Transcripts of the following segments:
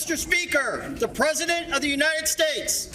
Mr. Speaker, the President of the United States.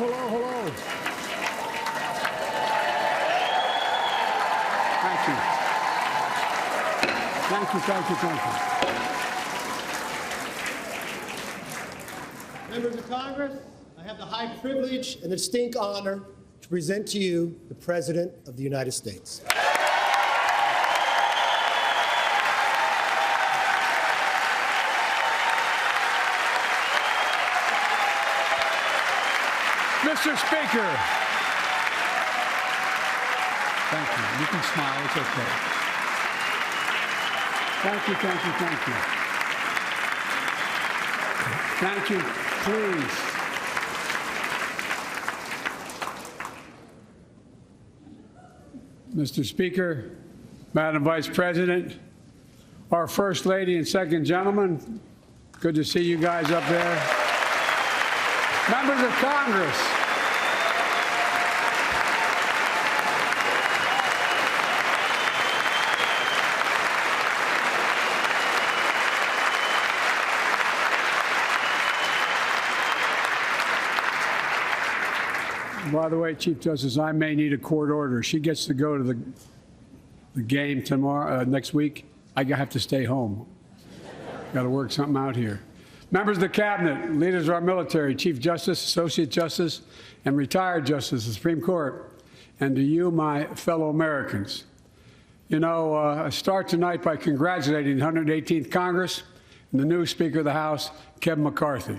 hello. Thank you. Members of Congress, I have the high privilege and the distinct honor to present to you the President of the United States. Mr. Speaker. Thank you. You can smile. It's okay. Thank you. Thank you. Please. Mr. Speaker, Madam Vice President, our First Lady and Second Gentleman, good to see you guys up there. Members of Congress. By the way, Chief Justice, I may need a court order. She gets to go to the game tomorrow, next week. I have to stay home. Got to work something out here. Members of the Cabinet, leaders of our military, Chief Justice, Associate Justice, and retired Justice of the Supreme Court, and to you, my fellow Americans. You know, I start tonight by congratulating the 118th Congress and the new Speaker of the House, Kevin McCarthy.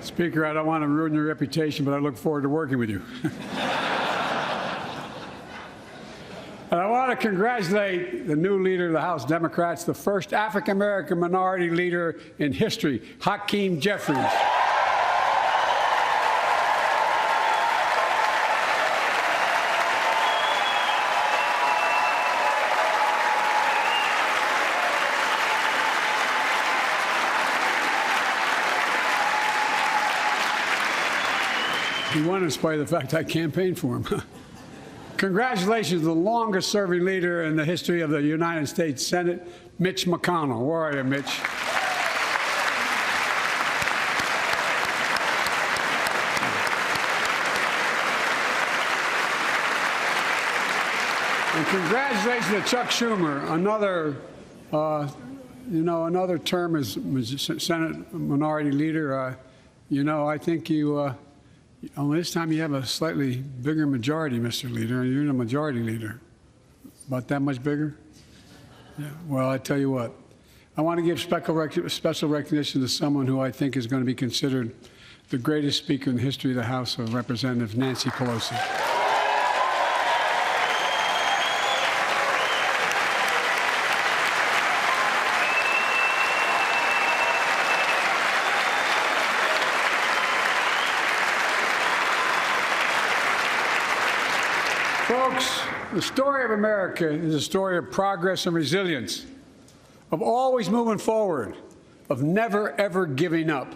Speaker, I don't want to ruin your reputation, but I look forward to working with you. And I want to congratulate the new leader of the House Democrats, the first African-American minority leader in history, Hakeem Jeffries. He won in spite of the fact I campaigned for him. Congratulations to the longest-serving leader in the history of the United States Senate, Mitch McConnell. Where are you, Mitch? And congratulations to Chuck Schumer, another term as Senate Minority Leader. I think you. Only this time you have a slightly bigger majority, Mr. Leader, and you're the majority leader. About that much bigger? Yeah. Well, I tell you what, I want to give special recognition to someone who I think is going to be considered the greatest speaker in the history of the House of Representatives, Nancy Pelosi. Folks, the story of America is a story of progress and resilience, of always moving forward, of never, ever giving up.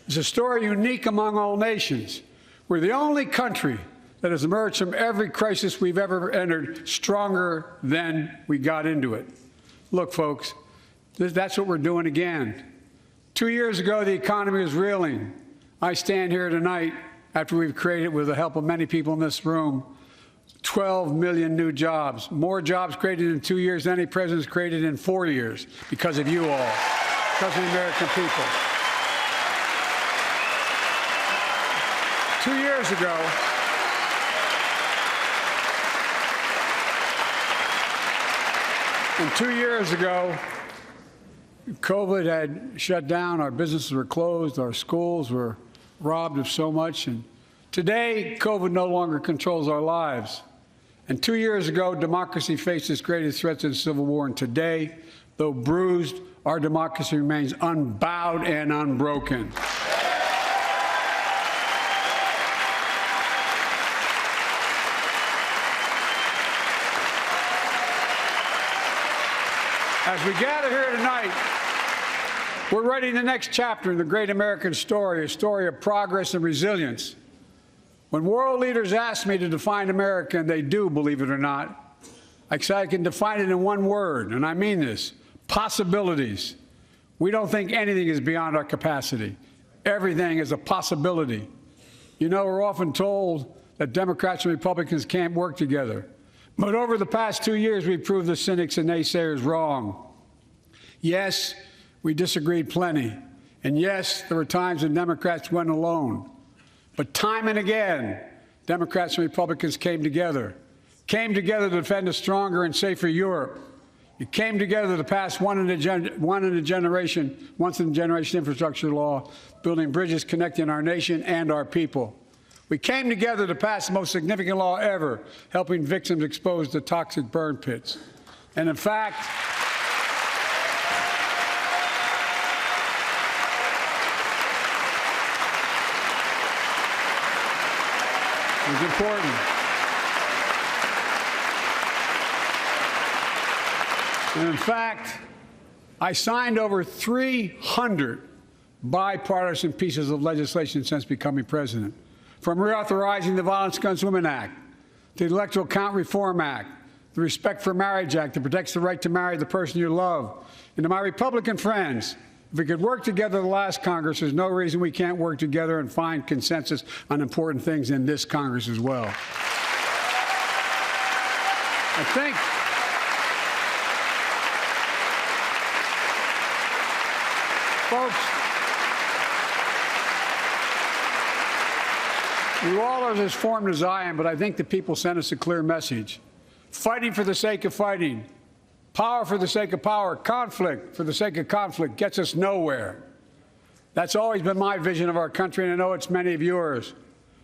It's a story unique among all nations. We're the only country that has emerged from every crisis we've ever entered stronger than we got into it. Look, folks, that's what we're doing again. 2 years ago, the economy was reeling. I stand here tonight after we've created, with the help of many people in this room, 12 million new jobs, more jobs created in 2 years than any president's created in 4 years, because of you all, because of the American people. 2 years ago, and 2 years ago, COVID had shut down, our businesses were closed, our schools were robbed of so much, and today, COVID no longer controls our lives. And 2 years ago, democracy faced its greatest threats in civil war. And today, though bruised, our democracy remains unbowed and unbroken. As we gather here tonight We're writing the next chapter in the great American story, a story of progress and resilience. When world leaders ask me to define America, and they do, believe it or not, I say I can define it in one word, and I mean this: possibilities. We don't think anything is beyond our capacity. Everything is a possibility. You know, we're often told that Democrats and Republicans can't work together. But over the past 2 years, we've proved the cynics and naysayers wrong. Yes, we disagreed plenty. And yes, there were times when Democrats went alone. But time and again, Democrats and Republicans came together to defend a stronger and safer Europe. It came together to pass once-in-a-generation infrastructure law, building bridges connecting our nation and our people. We came together to pass the most significant law ever, helping victims exposed to toxic burn pits. And in fact, it was important. And in fact, I signed over 300 bipartisan pieces of legislation since becoming president, from reauthorizing the Violence Against Women Act, the Electoral Count Reform Act, the Respect for Marriage Act that protects the right to marry the person you love. And to my Republican friends, if we could work together the last Congress, there's no reason we can't work together and find consensus on important things in this Congress as well. I think folks, you all are as informed as I am, but I think the people sent us a clear message. Fighting for the sake of fighting, power for the sake of power, conflict for the sake of conflict gets us nowhere. That's always been my vision of our country, and I know it's many of yours.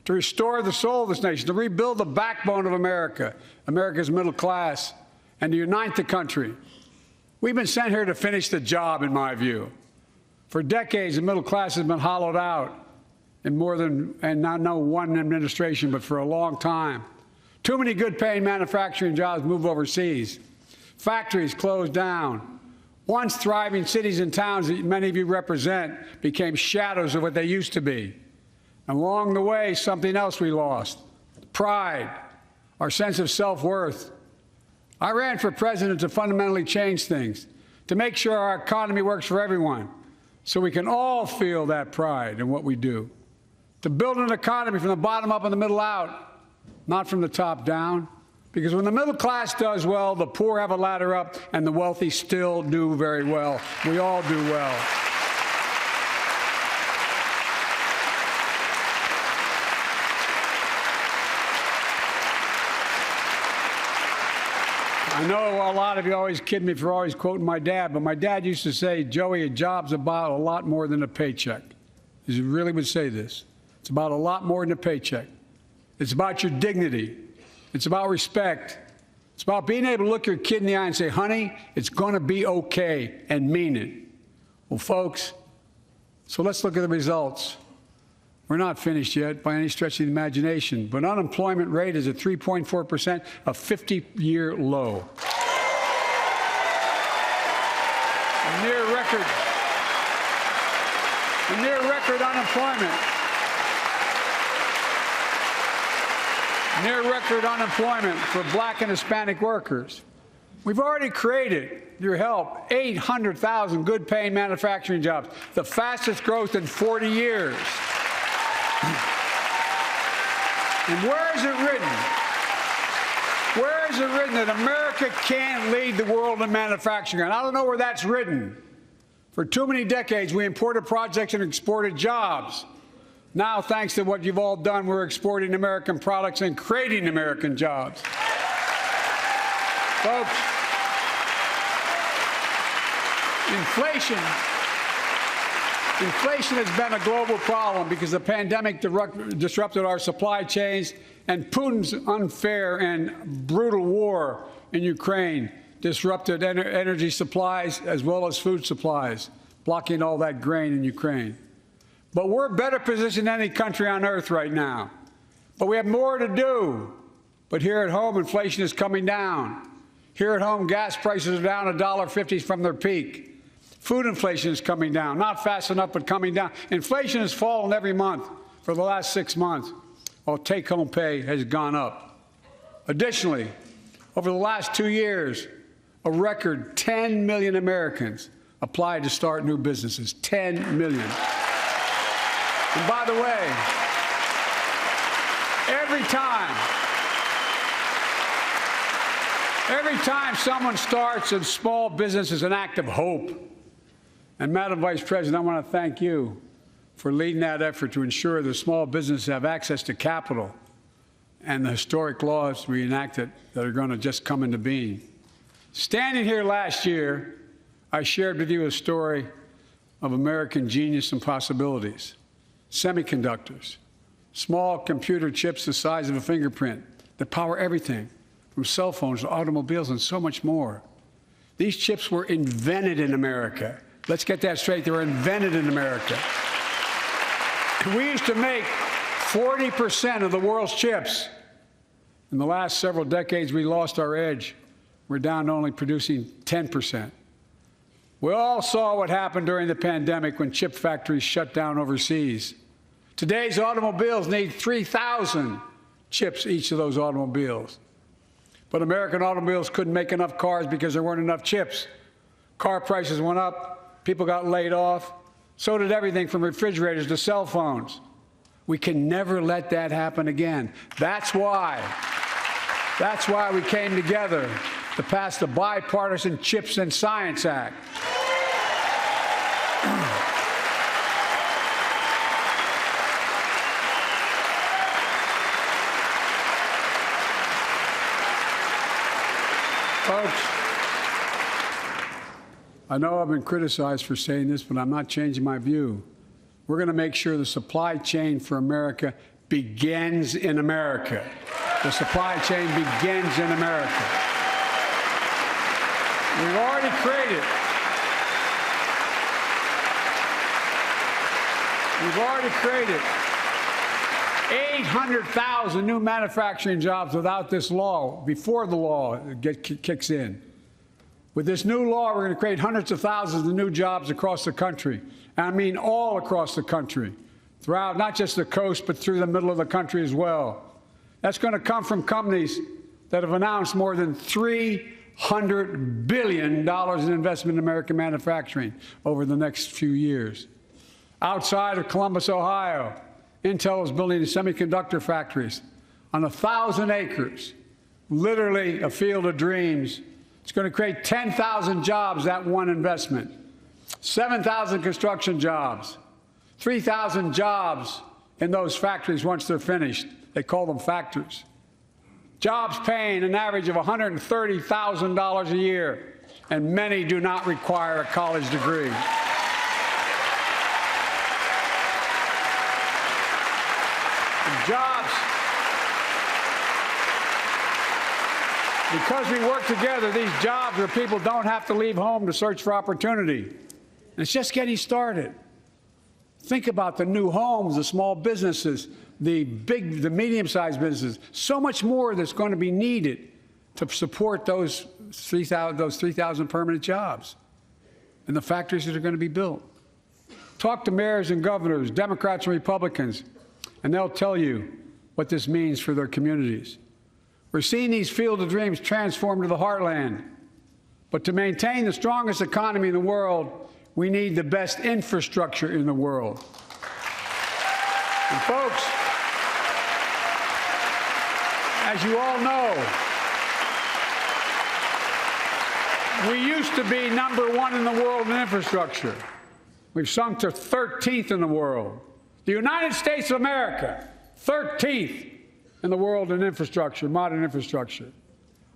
To restore the soul of this nation, to rebuild the backbone of America, America's middle class, and to unite the country. We've been sent here to finish the job, in my view. For decades, the middle class has been hollowed out in more than, and not no one administration, but for a long time. Too many good-paying manufacturing jobs moved overseas. Factories closed down. Once thriving cities and towns that many of you represent became shadows of what they used to be. And along the way, something else we lost: pride, our sense of self-worth. I ran for president to fundamentally change things, to make sure our economy works for everyone, so we can all feel that pride in what we do. To build an economy from the bottom up and the middle out, not from the top down. Because when the middle class does well, the poor have a ladder up, and the wealthy still do very well. We all do well. I know a lot of you always kid me for always quoting my dad, but my dad used to say, Joey, a job's about a lot more than a paycheck. He really would say this. It's about a lot more than a paycheck. It's about your dignity. It's about respect. It's about being able to look your kid in the eye and say, honey, it's going to be okay, and mean it. Well, folks, so let's look at the results. We're not finished yet by any stretch of the imagination, but unemployment rate is at 3.4%, a 50-year low. A near record unemployment. Near record unemployment for Black and Hispanic workers. We've already created, with your help, 800,000 good-paying manufacturing jobs, the fastest growth in 40 years. And where is it written? Where is it written that America can't lead the world in manufacturing? And I don't know where that's written. For too many decades, we imported projects and exported jobs. Now, thanks to what you've all done, we're exporting American products and creating American jobs. Folks, Inflation has been a global problem because the pandemic disrupted our supply chains, and Putin's unfair and brutal war in Ukraine disrupted energy supplies as well as food supplies, blocking all that grain in Ukraine. But we're better positioned than any country on earth right now. But we have more to do. But here at home, inflation is coming down. Here at home, gas prices are down $1.50 from their peak. Food inflation is coming down, not fast enough, but coming down. Inflation has fallen every month for the last 6 months, while take-home pay has gone up. Additionally, over the last 2 years, a record 10 million Americans applied to start new businesses. 10 million. And by the way, every time someone starts a small business is an act of hope. And Madam Vice President, I want to thank you for leading that effort to ensure that small businesses have access to capital and the historic laws we enacted that are going to just come into being. Standing here last year, I shared with you a story of American genius and possibilities. Semiconductors, small computer chips the size of a fingerprint that power everything, from cell phones to automobiles and so much more. These chips were invented in America. Let's get that straight. They were invented in America. We used to make 40% of the world's chips. In the last several decades, we lost our edge. We're down to only producing 10%. We all saw what happened during the pandemic when chip factories shut down overseas. Today's automobiles need 3,000 chips, each of those automobiles. But American automobiles couldn't make enough cars because there weren't enough chips. Car prices went up. People got laid off. So did everything from refrigerators to cell phones. We can never let that happen again. That's why we came together to pass the Bipartisan Chips and Science Act. Folks, I know I've been criticized for saying this, but I'm not changing my view. We're going to make sure the supply chain for America begins in America. The supply chain begins in America. We've already created 800,000 new manufacturing jobs without this law, before the law kicks in. With this new law, we're going to create hundreds of thousands of new jobs across the country. And I mean all across the country, throughout not just the coast, but through the middle of the country as well. That's going to come from companies that have announced more than $300 billion in investment in American manufacturing over the next few years. Outside of Columbus, Ohio, Intel is building semiconductor factories on 1,000 acres, literally a field of dreams. It's going to create 10,000 jobs, that one investment, 7,000 construction jobs, 3,000 jobs in those factories once they're finished. They call them factories. Jobs paying an average of $130,000 a year, and many do not require a college degree. Jobs. Because we work together, these jobs where people don't have to leave home to search for opportunity. And it's just getting started. Think about the new homes, the small businesses, the medium-sized businesses. So much more that's going to be needed to support those 3,000 permanent jobs and the factories that are going to be built. Talk to mayors and governors, Democrats and Republicans, and they'll tell you what this means for their communities. We're seeing these field of dreams transform to the heartland. But to maintain the strongest economy in the world, we need the best infrastructure in the world. And folks, as you all know, we used to be #1 in the world in infrastructure. We've sunk to 13th in the world. The United States of America, 13th in the world in infrastructure, modern infrastructure.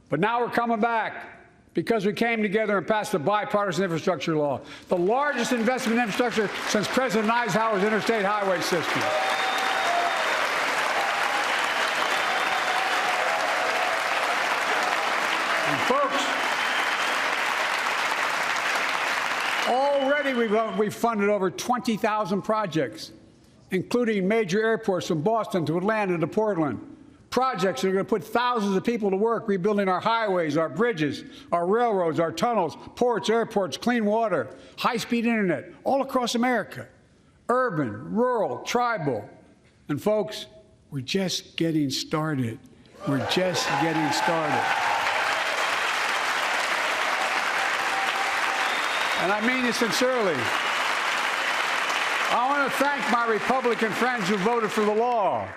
But now we're coming back because we came together and passed the bipartisan infrastructure law, the largest investment in infrastructure since President Eisenhower's interstate highway system. And folks, already we've funded over 20,000 projects, including major airports from Boston to Atlanta to Portland. Projects that are going to put thousands of people to work rebuilding our highways, our bridges, our railroads, our tunnels, ports, airports, clean water, high-speed internet, all across America. Urban, rural, tribal. And folks, we're just getting started. We're just getting started. And I mean this sincerely. I want to thank my Republican friends who voted for the law,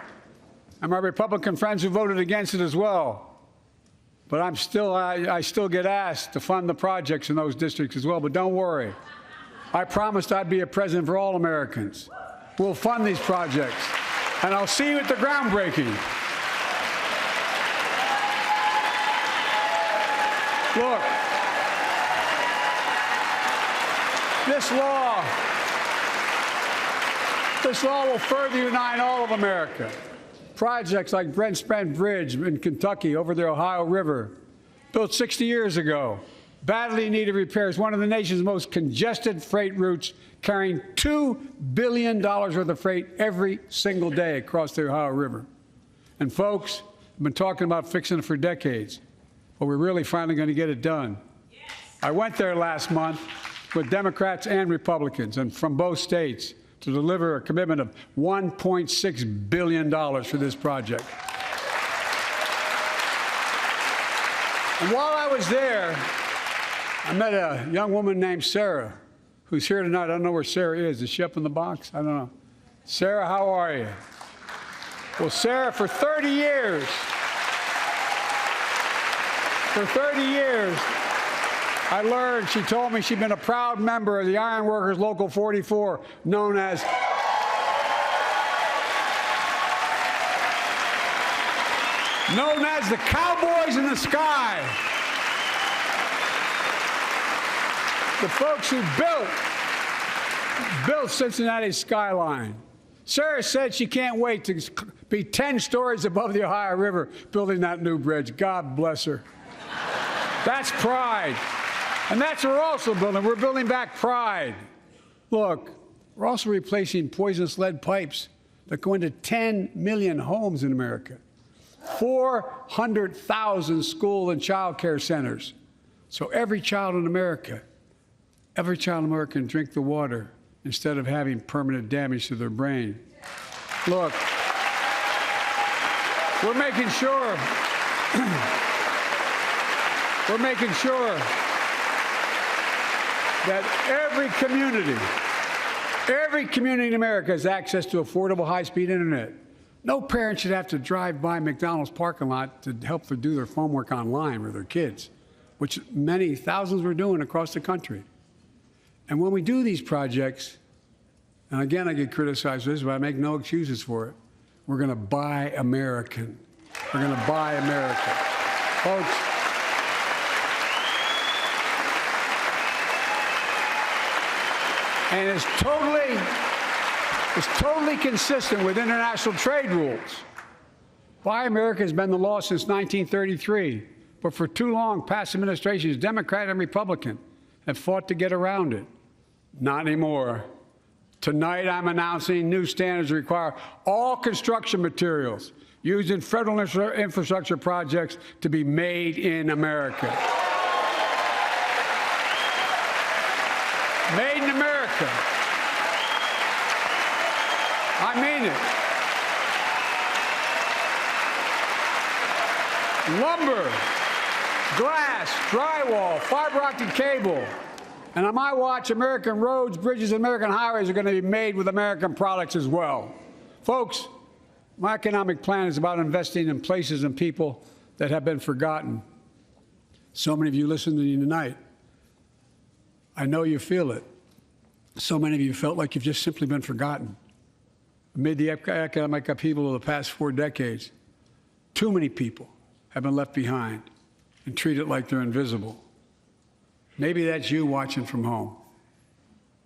and my Republican friends who voted against it as well. But I still get asked to fund the projects in those districts as well. But don't worry. I promised I'd be a president for all Americans. We'll fund these projects. And I'll see you at the groundbreaking. Look, this law will further unite all of America. Projects like Brent Spence Bridge in Kentucky over the Ohio River, built 60 years ago, badly needed repairs, one of the nation's most congested freight routes, carrying $2 billion worth of freight every single day across the Ohio River. And folks, I've been talking about fixing it for decades, but we're really finally going to get it done. Yes. I went there last month with Democrats and Republicans, and from both states, to deliver a commitment of $1.6 billion for this project. And while I was there, I met a young woman named Sarah, who's here tonight. I don't know where Sarah is. Is she up in the box? I don't know. Sarah, how are you? Well, Sarah, for 30 years, I learned, she told me she'd been a proud member of the Iron Workers Local 44, known as the Cowboys in the Sky. The folks who built Cincinnati's skyline. Sarah said she can't wait to be 10 stories above the Ohio River building that new bridge. God bless her. That's pride. And that's what we're also building. We're building back pride. Look, we're also replacing poisonous lead pipes that go into 10 million homes in America, 400,000 school and child care centers. So every child in America can drink the water instead of having permanent damage to their brain. Look, we're making sure that every community in America has access to affordable high-speed internet. No parent should have to drive by McDonald's parking lot to help them do their homework online with their kids, which many thousands were doing across the country. And when we do these projects, and again I get criticized for this, but I make no excuses for it, we're going to buy American. We're going to buy America. Folks, and it's totally consistent with international trade rules. Buy America has been the law since 1933, but for too long, past administrations, Democrat and Republican, have fought to get around it. Not anymore. Tonight, I'm announcing new standards that require all construction materials used in federal infrastructure projects to be made in America. Made in America. I mean it. Lumber, glass, drywall, fiber optic cable. And on my watch, American roads, bridges, and American highways are going to be made with American products as well. Folks, my economic plan is about investing in places and people that have been forgotten. So many of you listen to me tonight. I know you feel it. So many of you felt like you've just simply been forgotten. Amid the economic upheaval of the past 4 decades, too many people have been left behind and treated like they're invisible. Maybe that's you watching from home.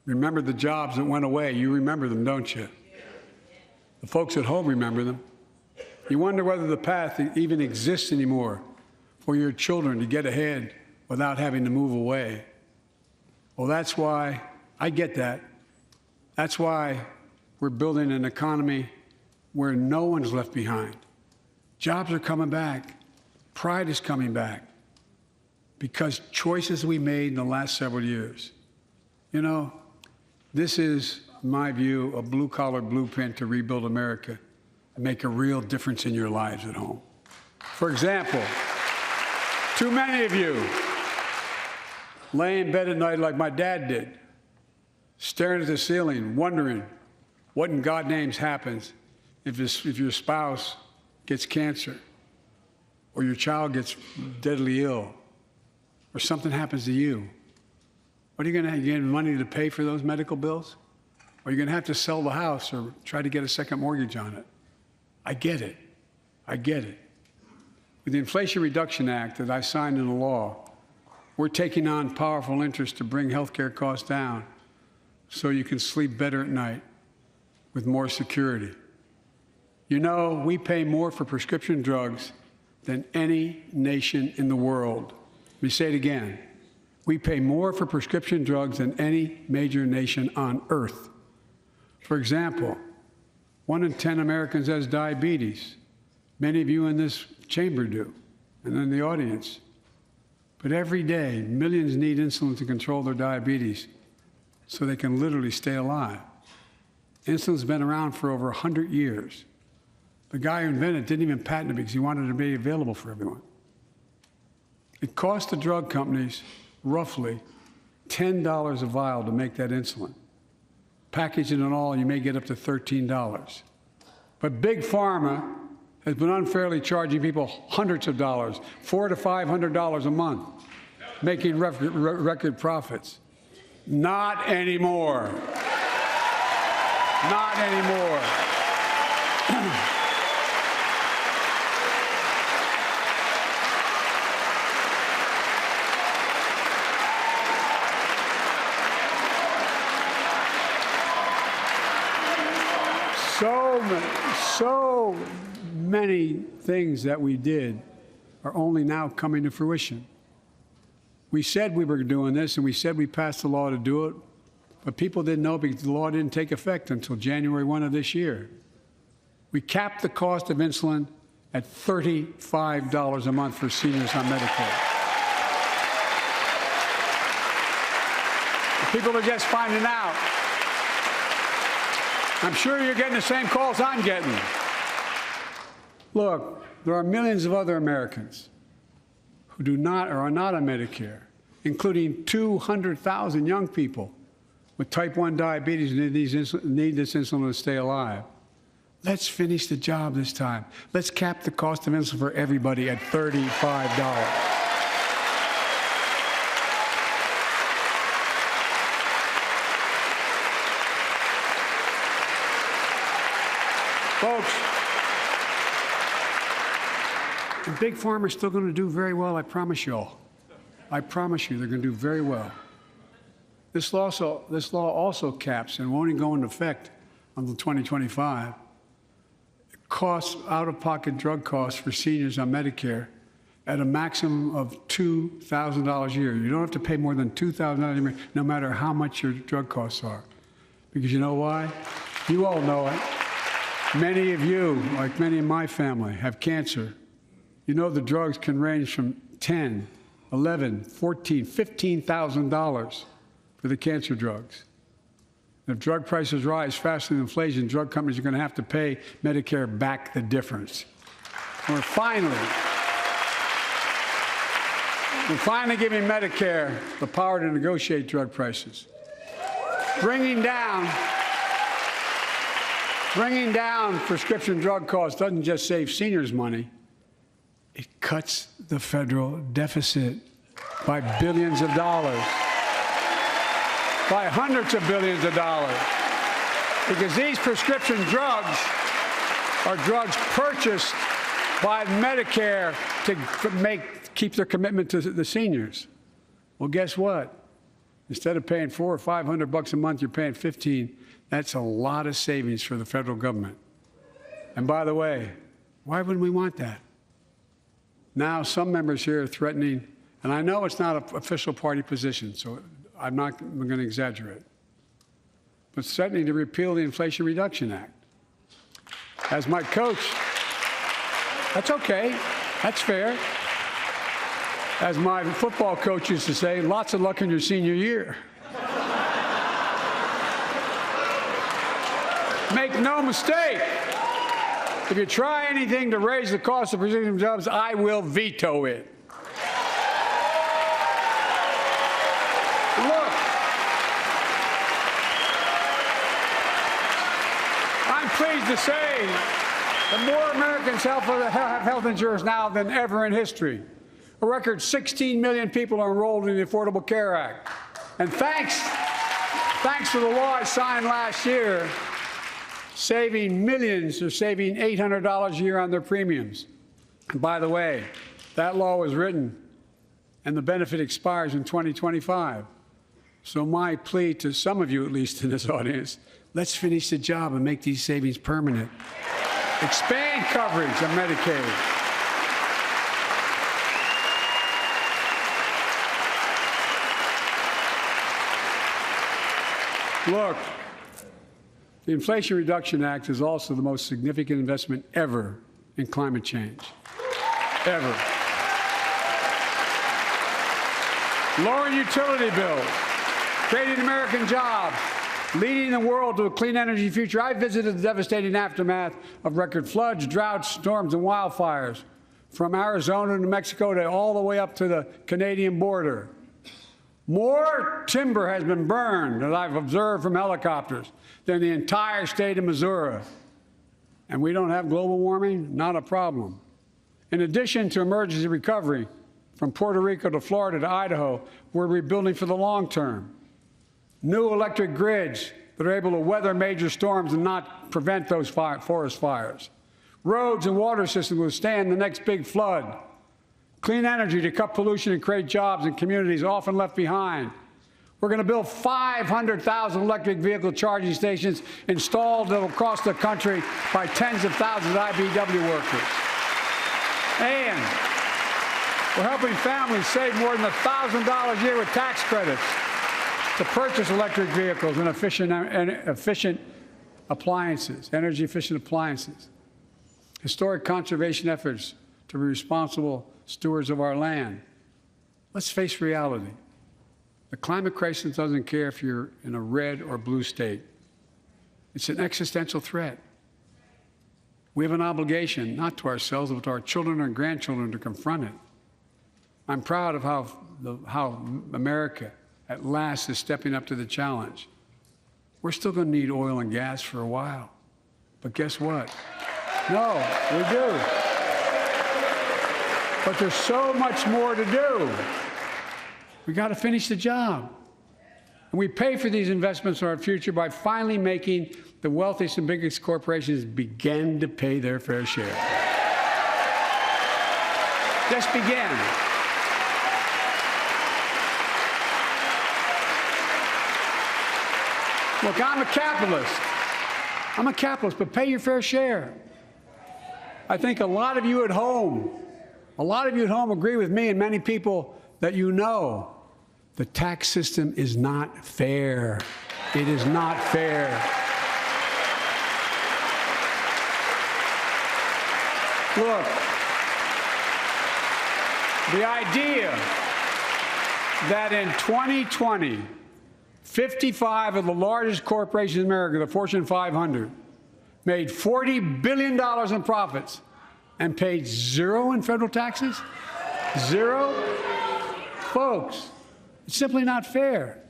Remember the jobs that went away. You remember them, don't you? The folks at home remember them. You wonder whether the path even exists anymore for your children to get ahead without having to move away. Well, that's why I get that. That's why we're building an economy where no one's left behind. Jobs are coming back. Pride is coming back because choices we made in the last several years. You know, this is, in my view, a blue-collar blueprint to rebuild America and make a real difference in your lives at home. For example, too many of you lay in bed at night like my dad did, staring at the ceiling, wondering what in God's name happens if your spouse gets cancer, or your child gets deadly ill, or something happens to you. What are you going to have? You get money to pay for those medical bills? Or are you going to have to sell the house or try to get a second mortgage on it? I get it. I get it. With the Inflation Reduction Act that I signed into law, we're taking on powerful interests to bring health care costs down so you can sleep better at night with more security. You know, we pay more for prescription drugs than any nation in the world. Let me say it again. We pay more for prescription drugs than any major nation on earth. For example, 1 in 10 Americans has diabetes. Many of you in this chamber do, and in the audience. But every day, millions need insulin to control their diabetes so they can literally stay alive. Insulin's been around for over 100 years. The guy who invented it didn't even patent it because he wanted it to be available for everyone. It cost the drug companies roughly $10 a vial to make that insulin. Packaging it all, you may get up to $13. But Big Pharma has been unfairly charging people hundreds of dollars, $400 to $500 a month, making record profits. Not anymore. Not anymore. So many things that we did are only now coming to fruition. We said we were doing this, and we said we passed the law to do it, but people didn't know because the law didn't take effect until January 1 of this year. We capped the cost of insulin at $35 a month for seniors on Medicare. People are just finding out. I'm sure you're getting the same calls I'm getting. Look, there are millions of other Americans who do not or are not on Medicare, including 200,000 young people with type 1 diabetes and need this insulin to stay alive. Let's finish the job this time. Let's cap the cost of insulin for everybody at $35. Folks, and Big Pharma's still going to do very well, I promise you all. I promise you they're going to do very well. This law also caps and won't even go into effect until 2025. It costs out-of-pocket drug costs for seniors on Medicare at a maximum of $2,000 a year. You don't have to pay more than $2,000 a year, no matter how much your drug costs are. Because you know why? You all know it. Many of you, like many in my family, have cancer. You know the drugs can range from $10,000, $11,000, $14,000, $15,000 for the cancer drugs. And if drug prices rise faster than inflation, drug companies are going to have to pay Medicare back the difference. We're finally giving Medicare the power to negotiate drug prices. Bringing down prescription drug costs doesn't just save seniors money, it cuts the federal deficit by billions of dollars, by hundreds of billions of dollars, because these prescription drugs are drugs purchased by Medicare to keep their commitment to the seniors. Well, guess what? Instead of paying $400 or $500 a month, you're paying $15. That's a lot of savings for the federal government. And by the way, why wouldn't we want that? Now, some members here are threatening, and I know it's not an official party position, so I'm going to exaggerate, but threatening to repeal the Inflation Reduction Act. As my coach That's okay. That's fair. As my football coach used to say, lots of luck in your senior year. Make no mistake, if you try anything to raise the cost of producing jobs, I will veto it. Look, I'm pleased to say that more Americans have health insurance now than ever in history. A record 16 million people are enrolled in the Affordable Care Act. And thanks to the law I signed last year, saving millions are saving $800 a year on their premiums. And by the way, that law was written and the benefit expires in 2025. So my plea to some of you, at least in this audience, let's finish the job and make these savings permanent. Expand coverage of Medicaid. Look, the Inflation Reduction Act is also the most significant investment ever in climate change. Ever. Lowering utility bills, creating American jobs, leading the world to a clean energy future. I visited the devastating aftermath of record floods, droughts, storms, and wildfires from Arizona to Mexico to all the way up to the Canadian border. More timber has been burned, as I've observed from helicopters, than the entire state of Missouri. And we don't have global warming? Not a problem. In addition to emergency recovery, from Puerto Rico to Florida to Idaho, we're rebuilding for the long term. New electric grids that are able to weather major storms and not prevent those forest fires. Roads and water systems withstand the next big flood. Clean energy to cut pollution and create jobs in communities often left behind. We're going to build 500,000 electric vehicle charging stations installed across the country by tens of thousands of IBEW workers. And we're helping families save more than $1,000 a year with tax credits to purchase electric vehicles and efficient appliances, energy-efficient appliances. Historic conservation efforts to be responsible stewards of our land. Let's face reality. The climate crisis doesn't care if you're in a red or blue state. It's an existential threat. We have an obligation, not to ourselves, but to our children and grandchildren to confront it. I'm proud of how America, at last, is stepping up to the challenge. We're still going to need oil and gas for a while. But guess what? No, we do. But there's so much more to do. We got to finish the job. And we pay for these investments in our future by finally making the wealthiest and biggest corporations begin to pay their fair share. Just begin. Look, I'm a capitalist. I'm a capitalist, but pay your fair share. I think a lot of you at home agree with me and many people that you know. The tax system is not fair. It is not fair. Look, the idea that in 2020, 55 of the largest corporations in America, the Fortune 500, made $40 billion in profits and paid zero in federal taxes? Zero? Folks, it's simply not fair.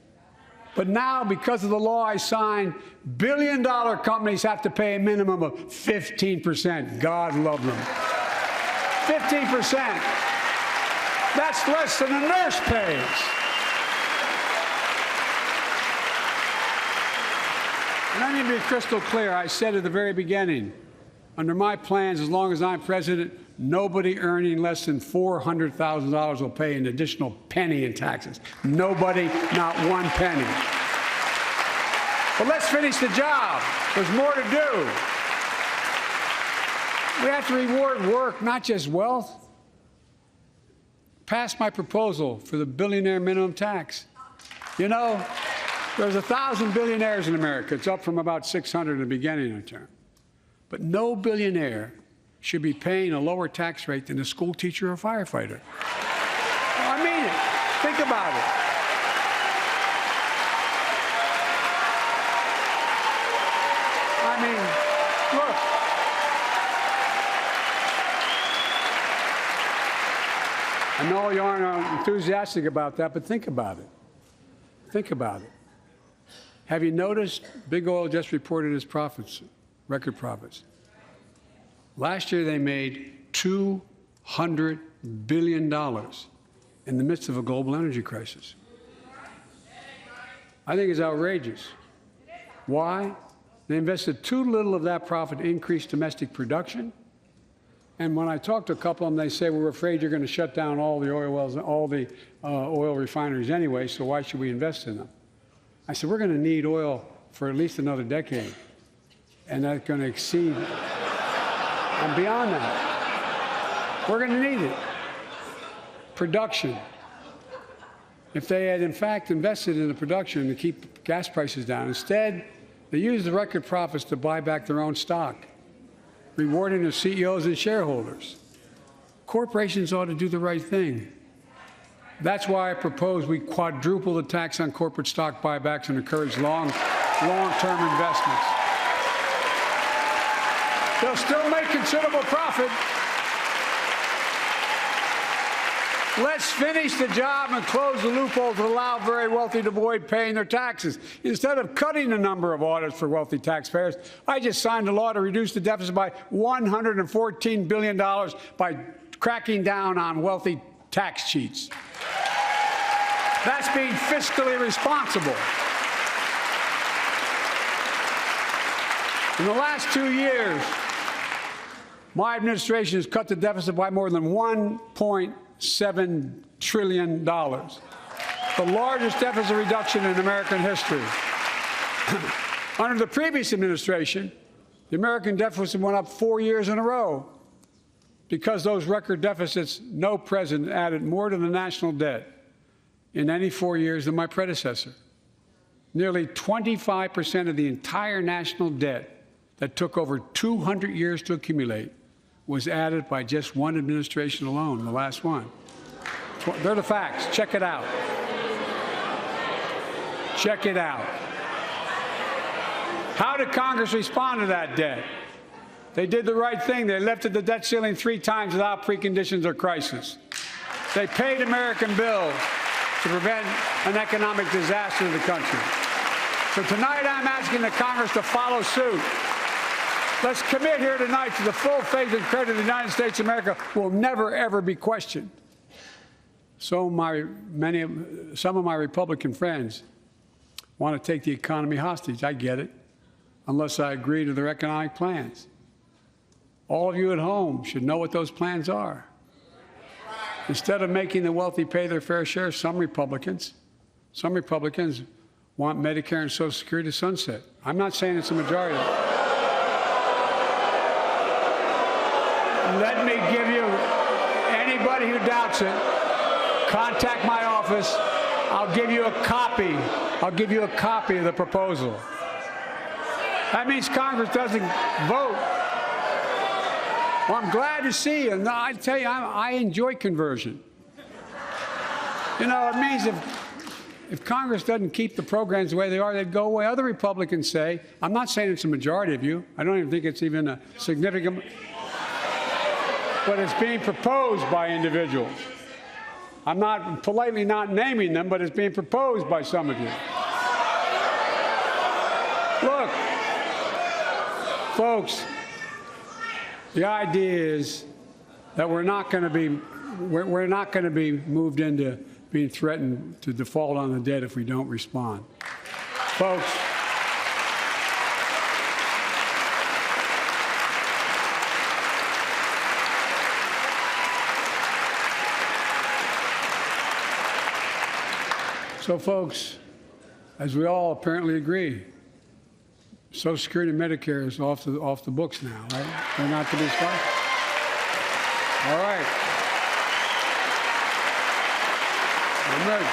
But now, because of the law I signed, billion-dollar companies have to pay a minimum of 15%. God love them. 15%. That's less than a nurse pays. And let me be crystal clear. I said at the very beginning, under my plans, as long as I'm president, nobody earning less than $400,000 will pay an additional penny in taxes. Nobody, not one penny. But let's finish the job. There's more to do. We have to reward work, not just wealth. Pass my proposal for the billionaire minimum tax. You know, there's 1,000 billionaires in America. It's up from about 600 in the beginning of the term. But no billionaire should be paying a lower tax rate than a school teacher or firefighter. Well, I mean it. Think about it. I mean, look. I know you aren't enthusiastic about that, but think about it. Think about it. Have you noticed Big Oil just reported its profits, record profits? Last year they made $200 billion in the midst of a global energy crisis. I think it's outrageous. Why? They invested too little of that profit to increase domestic production. And when I talk to a couple of them, they say, we're afraid you're going to shut down all the oil wells and all the oil refineries anyway, so why should we invest in them? I said, we're going to need oil for at least another decade, and that's going to exceed and beyond that. We're going to need it. Production. If they had, in fact, invested in the production to keep gas prices down, instead, they used the record profits to buy back their own stock, rewarding their CEOs and shareholders. Corporations ought to do the right thing. That's why I propose we quadruple the tax on corporate stock buybacks and encourage long-term investments. They'll still make considerable profit. Let's finish the job and close the loophole to allow very wealthy to avoid paying their taxes. Instead of cutting the number of audits for wealthy taxpayers, I just signed a law to reduce the deficit by $114 billion by cracking down on wealthy tax cheats. That's being fiscally responsible. In the last 2 years, my administration has cut the deficit by more than $1.7 trillion, the largest deficit reduction in American history. Under the previous administration, the American deficit went up 4 years in a row. Because those record deficits, no president added more to the national debt in any 4 years than my predecessor. Nearly 25% of the entire national debt that took over 200 years to accumulate was added by just one administration alone, the last one. They're the facts. Check it out. Check it out. How did Congress respond to that debt? They did the right thing. They lifted the debt ceiling 3 times without preconditions or crisis. They paid American bills to prevent an economic disaster in the country. So tonight I'm asking the Congress to follow suit. Let's commit here tonight to the full faith and credit of the United States of America will never, ever be questioned. So some of my Republican friends want to take the economy hostage. I get it, unless I agree to their economic plans. All of you at home should know what those plans are. Instead of making the wealthy pay their fair share, some Republicans want Medicare and Social Security to sunset. I'm not saying it's a majority. Let me give you, anybody who doubts it, contact my office. I'll give you a copy. I'll give you a copy of the proposal. That means Congress doesn't vote. Well, I'm glad to see you. No, I tell you, I enjoy conversion. You know, it means if Congress doesn't keep the programs the way they are, they'd go away. Other Republicans say, I'm not saying it's a majority of you. I don't even think it's even a significant, but it's being proposed by individuals. I'm not politely not naming them, but it's being proposed by some of you. Look, folks, the idea is that we're not going to be moved into being threatened to default on the debt if we don't respond. Folks, as we all apparently agree, Social Security and Medicare is off the books now, right? They're not to be spent. All right. I'm ready.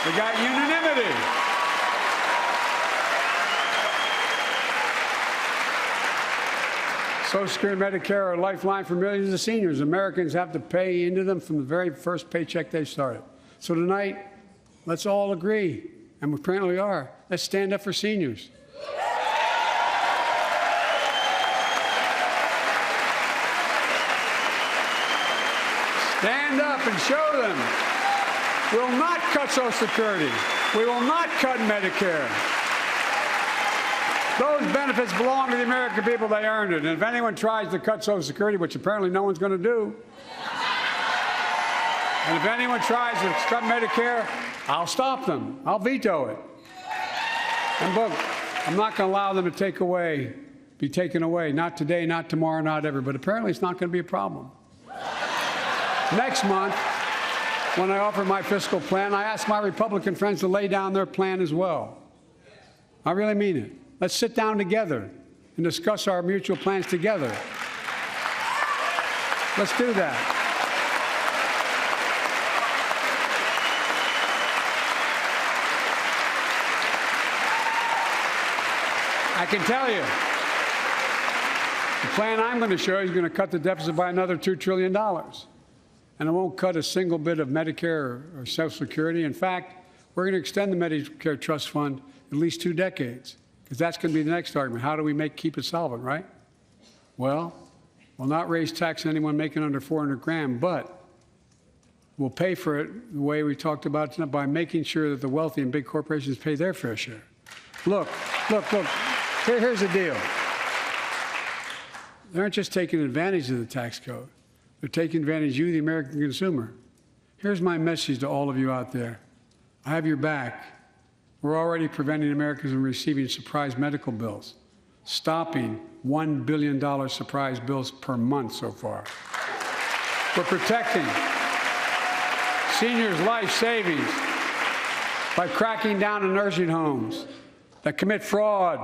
We got unanimity. Social Security and Medicare are a lifeline for millions of seniors. Americans have to pay into them from the very first paycheck they started. So tonight, let's all agree, and we apparently are, let's stand up for seniors. Stand up and show them. We will not cut Social Security. We will not cut Medicare. Those benefits belong to the American people. They earned it. And if anyone tries to cut Social Security, which apparently no one's going to do, and if anyone tries to cut Medicare, I'll stop them. I'll veto it. And look, I'm not going to allow them to be taken away. Not today, not tomorrow, not ever. But apparently it's not going to be a problem. Next month, when I offer my fiscal plan, I ask my Republican friends to lay down their plan as well. I really mean it. Let's sit down together and discuss our mutual plans together. Let's do that. I can tell you, the plan I'm going to show you is going to cut the deficit by another $2 trillion. And it won't cut a single bit of Medicare or Social Security. In fact, we're going to extend the Medicare Trust Fund at least 2 decades, because that's going to be the next argument. How do we keep it solvent, right? Well, we'll not raise tax on anyone making under 400 grand, but we'll pay for it the way we talked about tonight, by making sure that the wealthy and big corporations pay their fair share. Look. Here's the deal. They aren't just taking advantage of the tax code. They're taking advantage of you, the American consumer. Here's my message to all of you out there. I have your back. We're already preventing Americans from receiving surprise medical bills, stopping $1 billion surprise bills per month so far. We're protecting seniors' life savings by cracking down on nursing homes that commit fraud,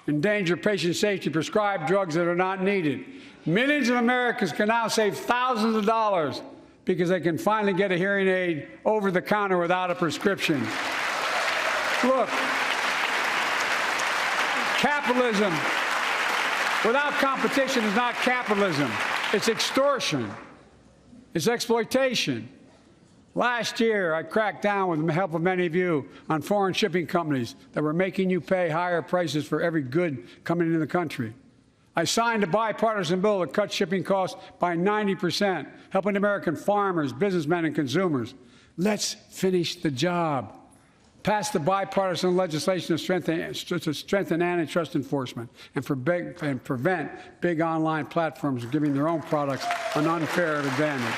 endanger patient safety, prescribe drugs that are not needed. Millions of Americans can now save thousands of dollars because they can finally get a hearing aid over the counter without a prescription. Look, capitalism without competition is not capitalism. It's extortion. It's exploitation. Last year, I cracked down with the help of many of you on foreign shipping companies that were making you pay higher prices for every good coming into the country. I signed a bipartisan bill that cut shipping costs by 90%, helping American farmers, businessmen, and consumers. Let's finish the job. Pass the bipartisan legislation to strengthen antitrust enforcement and prevent big online platforms from giving their own products an unfair advantage.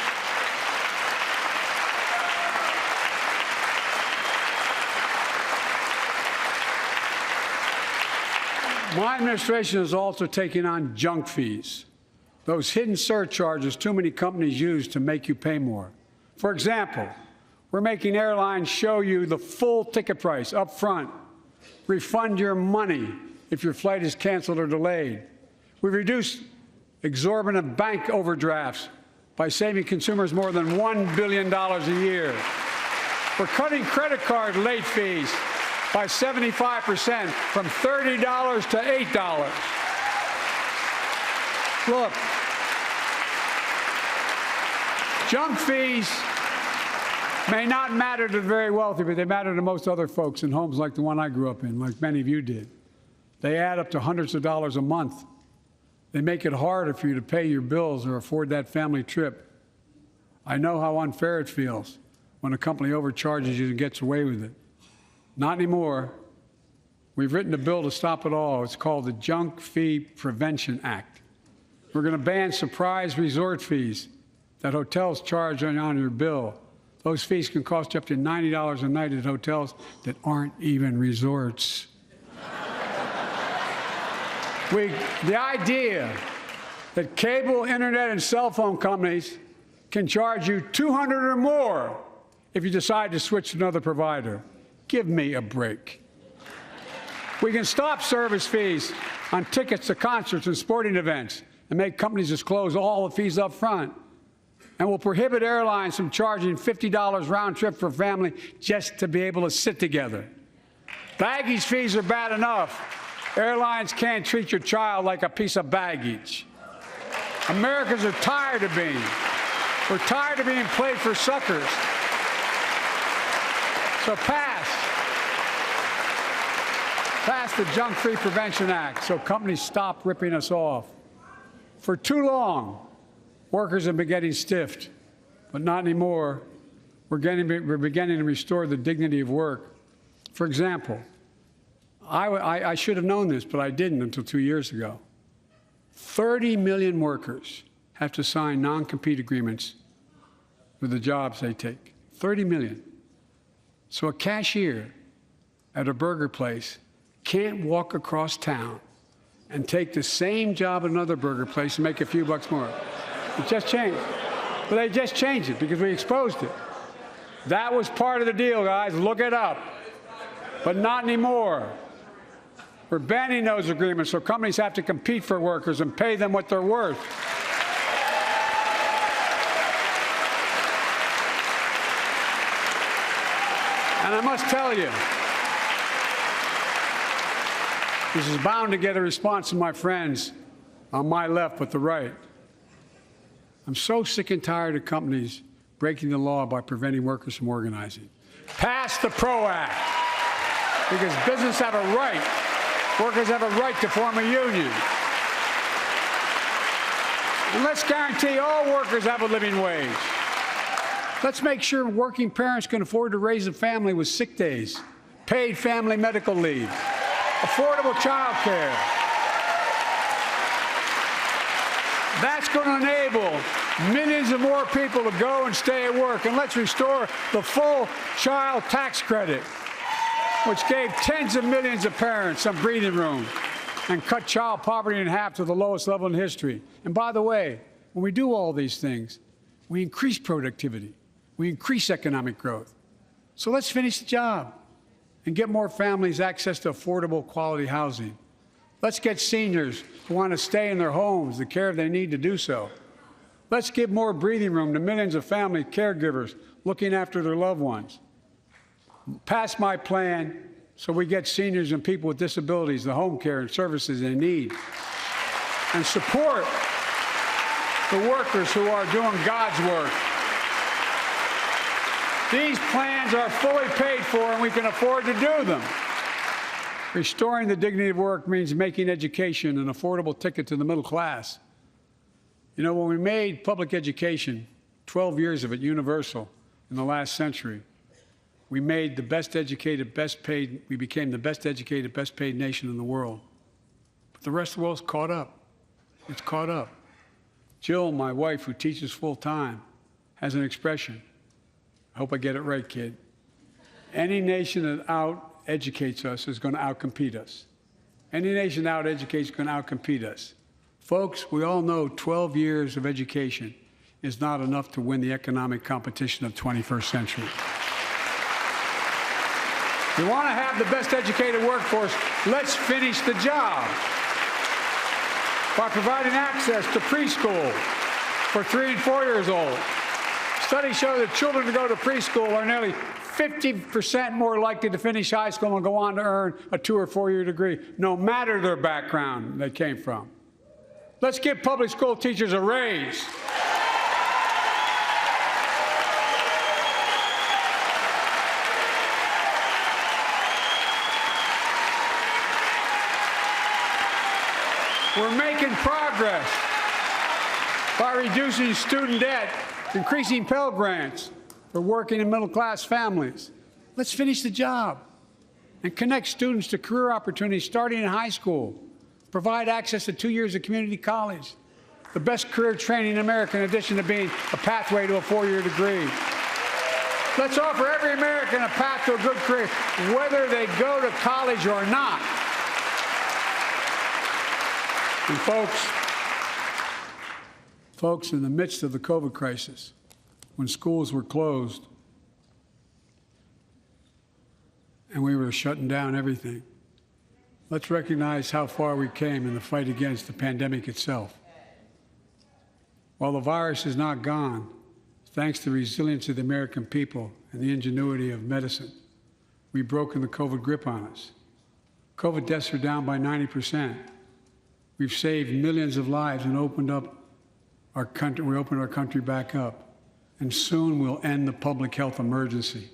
My administration is also taking on junk fees, those hidden surcharges too many companies use to make you pay more. For example, we're making airlines show you the full ticket price up front, refund your money if your flight is canceled or delayed. We've reduced exorbitant bank overdrafts by saving consumers more than $1 billion a year. We're cutting credit card late fees by 75%, from $30 to $8. Look, junk fees may not matter to the very wealthy, but they matter to most other folks in homes like the one I grew up in, like many of you did. They add up to hundreds of dollars a month. They make it harder for you to pay your bills or afford that family trip. I know how unfair it feels when a company overcharges you and gets away with it. Not anymore. We've written a bill to stop it all. It's called the Junk Fee Prevention Act. We're going to ban surprise resort fees that hotels charge on your bill. Those fees can cost you up to $90 a night at hotels that aren't even resorts. The idea that cable, internet, and cell phone companies can charge you $200 or more if you decide to switch to another provider. Give me a break. We can stop service fees on tickets to concerts and sporting events and make companies disclose all the fees up front. And we'll prohibit airlines from charging $50 round trip for a family just to be able to sit together. Baggage fees are bad enough. Airlines can't treat your child like a piece of baggage. Americans are tired of being. We're tired of being played for suckers. So pass the Junk-Free Prevention Act so companies stop ripping us off. For too long, workers have been getting stiffed, but not anymore. We're beginning to restore the dignity of work. For example, I should have known this, but I didn't until 2 years ago. 30 million workers have to sign non-compete agreements with the jobs they take. 30 million. So a cashier at a burger place can't walk across town and take the same job at another burger place and make a few bucks more. It just changed. But they just changed it because we exposed it. That was part of the deal, guys. Look it up. But not anymore. We're banning those agreements so companies have to compete for workers and pay them what they're worth. And I must tell you, this is bound to get a response from my friends on my left but the right. I'm so sick and tired of companies breaking the law by preventing workers from organizing. Pass the PRO Act, because businesses have a right, workers have a right to form a union. And let's guarantee all workers have a living wage. Let's make sure working parents can afford to raise a family with sick days, paid family medical leave, affordable child care. That's going to enable millions of more people to go and stay at work. And let's restore the full child tax credit, which gave tens of millions of parents some breathing room and cut child poverty in half to the lowest level in history. And by the way, when we do all these things, we increase productivity. We increase economic growth. So let's finish the job and get more families access to affordable, quality housing. Let's get seniors who want to stay in their homes the care they need to do so. Let's give more breathing room to millions of family caregivers looking after their loved ones. Pass my plan so we get seniors and people with disabilities the home care and services they need. And support the workers who are doing God's work. These plans are fully paid for, and we can afford to do them. Restoring the dignity of work means making education an affordable ticket to the middle class. You know, when we made public education, 12 years of it, universal in the last century, we made the best educated, best paid, we became the best educated, best paid nation in the world. But the rest of the world's caught up. It's caught up. Jill, my wife, who teaches full-time, has an expression. I hope I get it right, kid. Any nation that out-educates us is going to out-compete us. Any nation that out-educates is going to out-compete us. Folks, we all know 12 years of education is not enough to win the economic competition of the 21st century. We want to have the best educated workforce. Let's finish the job by providing access to preschool for 3 and 4 years old. Studies show that children who go to preschool are nearly 50% more likely to finish high school and go on to earn a 2 or 4 year degree, no matter their background they came from. Let's give public school teachers a raise. We're making progress by reducing student debt, increasing Pell Grants for working and middle-class families. Let's finish the job and connect students to career opportunities starting in high school. Provide access to 2 years of community college, the best career training in America in addition to being a pathway to a 4-year degree. Let's offer every American a path to a good career, whether they go to college or not. And folks, in the midst of the COVID crisis, when schools were closed and we were shutting down everything, let's recognize how far we came in the fight against the pandemic itself. While the virus is not gone, thanks to the resilience of the American people and the ingenuity of medicine, we've broken the COVID grip on us. COVID deaths are down by 90%. We've saved millions of lives and opened up our country, we opened our country back up, and soon we'll end the public health emergency.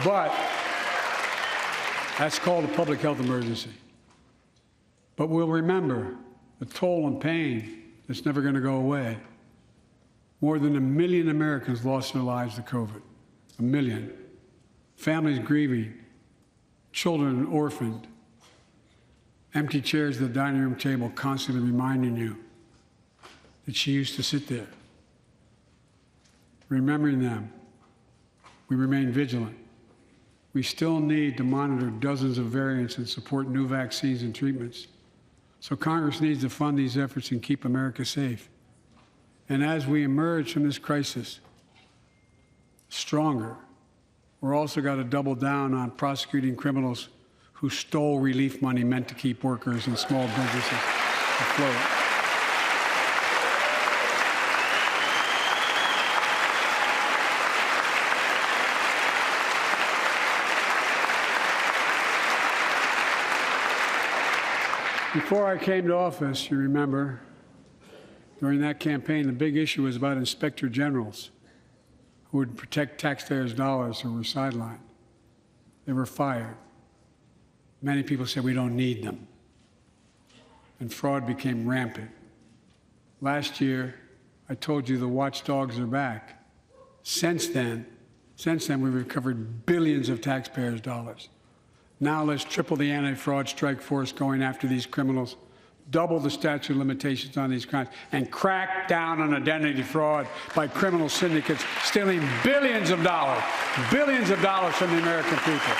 But that's called a public health emergency. But we'll remember the toll and pain that's never going to go away. More than 1 million Americans lost their lives to COVID. 1 million. Families grieving, children orphaned, empty chairs at the dining room table constantly reminding you that she used to sit there. Remembering them, we remain vigilant. We still need to monitor dozens of variants and support new vaccines and treatments. So Congress needs to fund these efforts and keep America safe. And as we emerge from this crisis stronger, we're also got to double down on prosecuting criminals who stole relief money meant to keep workers and small businesses afloat. Before I came to office, you remember, during that campaign, the big issue was about inspector generals who would protect taxpayers' dollars who were sidelined. They were fired. Many people said we don't need them. And fraud became rampant. Last year, I told you the watchdogs are back. Since then, we've recovered billions of taxpayers' dollars. Now let's triple the anti-fraud strike force going after these criminals, double the statute of limitations on these crimes, and crack down on identity fraud by criminal syndicates stealing billions of dollars from the American people.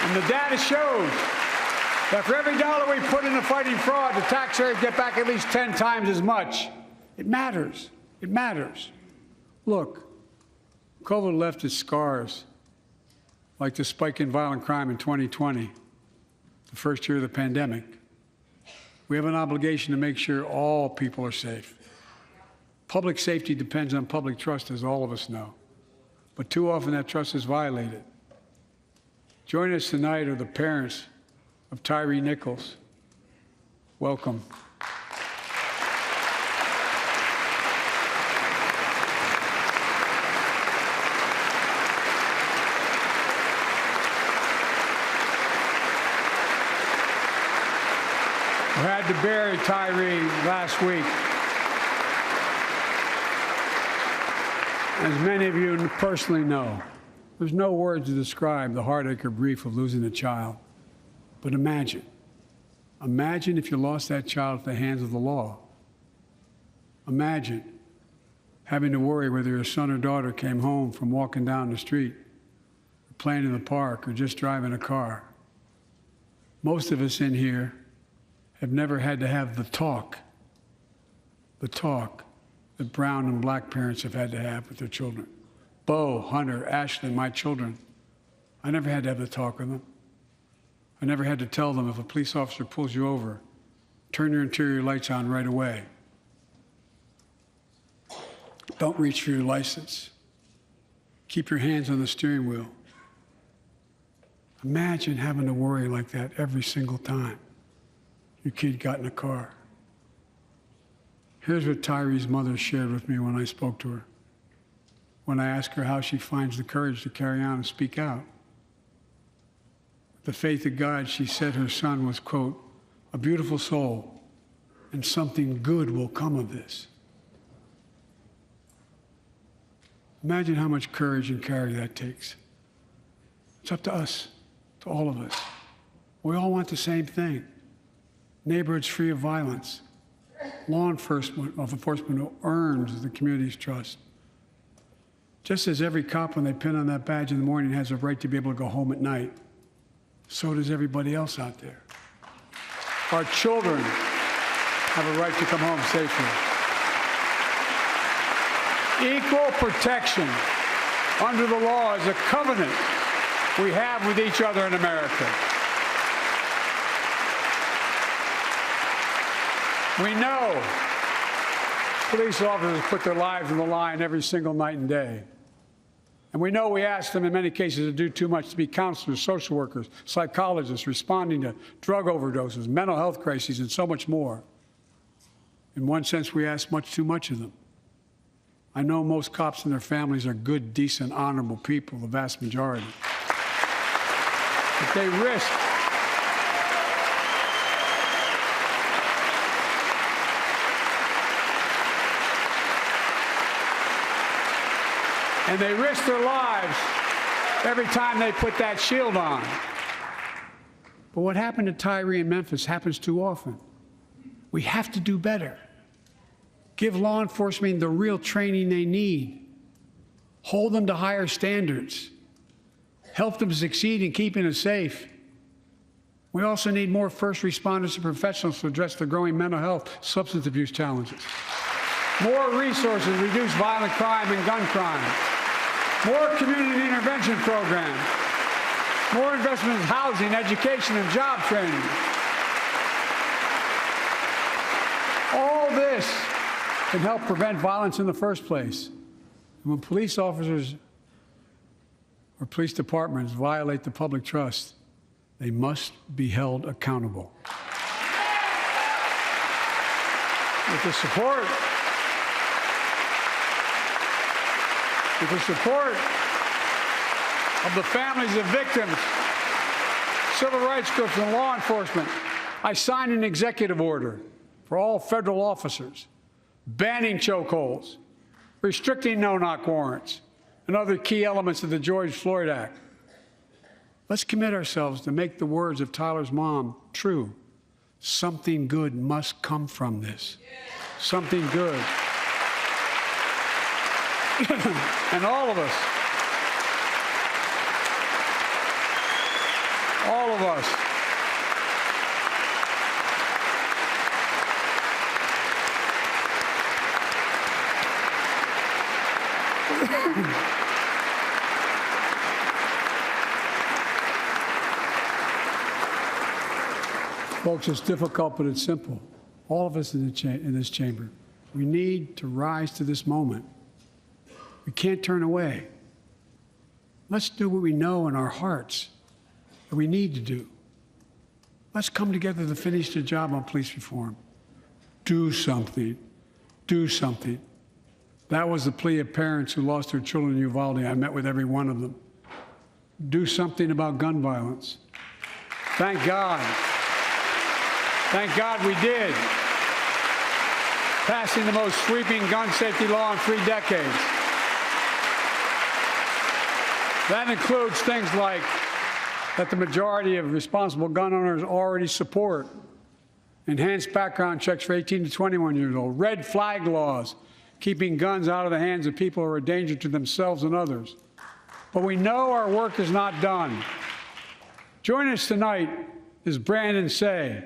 And the data shows that for every dollar we put into fighting fraud, the taxpayers get back at least 10 times as much. It matters. It matters. Look, COVID left its scars, like the spike in violent crime in 2020, the first year of the pandemic. We have an obligation to make sure all people are safe. Public safety depends on public trust, as all of us know. But too often that trust is violated. Joining us tonight are the parents of Tyree Nichols. Welcome. We had to bury Tyree last week. As many of you personally know, there's no words to describe the heartache or grief of losing a child. But imagine if you lost that child at the hands of the law. Imagine having to worry whether your son or daughter came home from walking down the street, or playing in the park, or just driving a car. Most of us in here have never had to have the talk that brown and black parents have had to have with their children. Bo, Hunter, Ashley, my children, I never had to have the talk with them. I never had to tell them if a police officer pulls you over, turn your interior lights on right away. Don't reach for your license. Keep your hands on the steering wheel. Imagine having to worry like that every single time your kid got in a car. Here's what Tyree's mother shared with me when I spoke to her, when I asked her how she finds the courage to carry on and speak out. With the faith of God, she said her son was, quote, a beautiful soul, and something good will come of this. Imagine how much courage and care that takes. It's up to us, to all of us. We all want the same thing. Neighborhoods free of violence, law enforcement who earns the community's trust. Just as every cop, when they pin on that badge in the morning, has a right to be able to go home at night, so does everybody else out there. Our children have a right to come home safely. Equal protection under the law is a covenant we have with each other in America. We know police officers put their lives on the line every single night and day. And we know we ask them in many cases to do too much, to be counselors, social workers, psychologists, responding to drug overdoses, mental health crises, and so much more. In one sense, we ask much too much of them. I know most cops and their families are good, decent, honorable people, the vast majority. But they risk their lives every time they put that shield on. But what happened to Tyree in Memphis happens too often. We have to do better. Give law enforcement the real training they need. Hold them to higher standards. Help them succeed in keeping us safe. We also need more first responders and professionals to address the growing mental health, substance abuse challenges. More resources to reduce violent crime and gun crime. More community intervention programs. More investment in housing, education, and job training. All this can help prevent violence in the first place. And when police officers or police departments violate the public trust, they must be held accountable. With the support of the families of victims, civil rights groups, and law enforcement, I signed an executive order for all federal officers, banning chokeholds, restricting no-knock warrants, and other key elements of the George Floyd Act. Let's commit ourselves to make the words of Tyler's mom true. Something good must come from this. Something good. And all of us, folks, it's difficult, but it's simple. All of us in this chamber, we need to rise to this moment. We can't turn away. Let's do what we know in our hearts that we need to do. Let's come together to finish the job on police reform. Do something. Do something. That was the plea of parents who lost their children in Uvalde. I met with every one of them. Do something about gun violence. Thank God. Thank God we did. Passing the most sweeping gun safety law in 3 decades. That includes things like that the majority of responsible gun owners already support. Enhanced background checks for 18 to 21 years old. Red flag laws, keeping guns out of the hands of people who are a danger to themselves and others. But we know our work is not done. Joining us tonight is Brandon Say,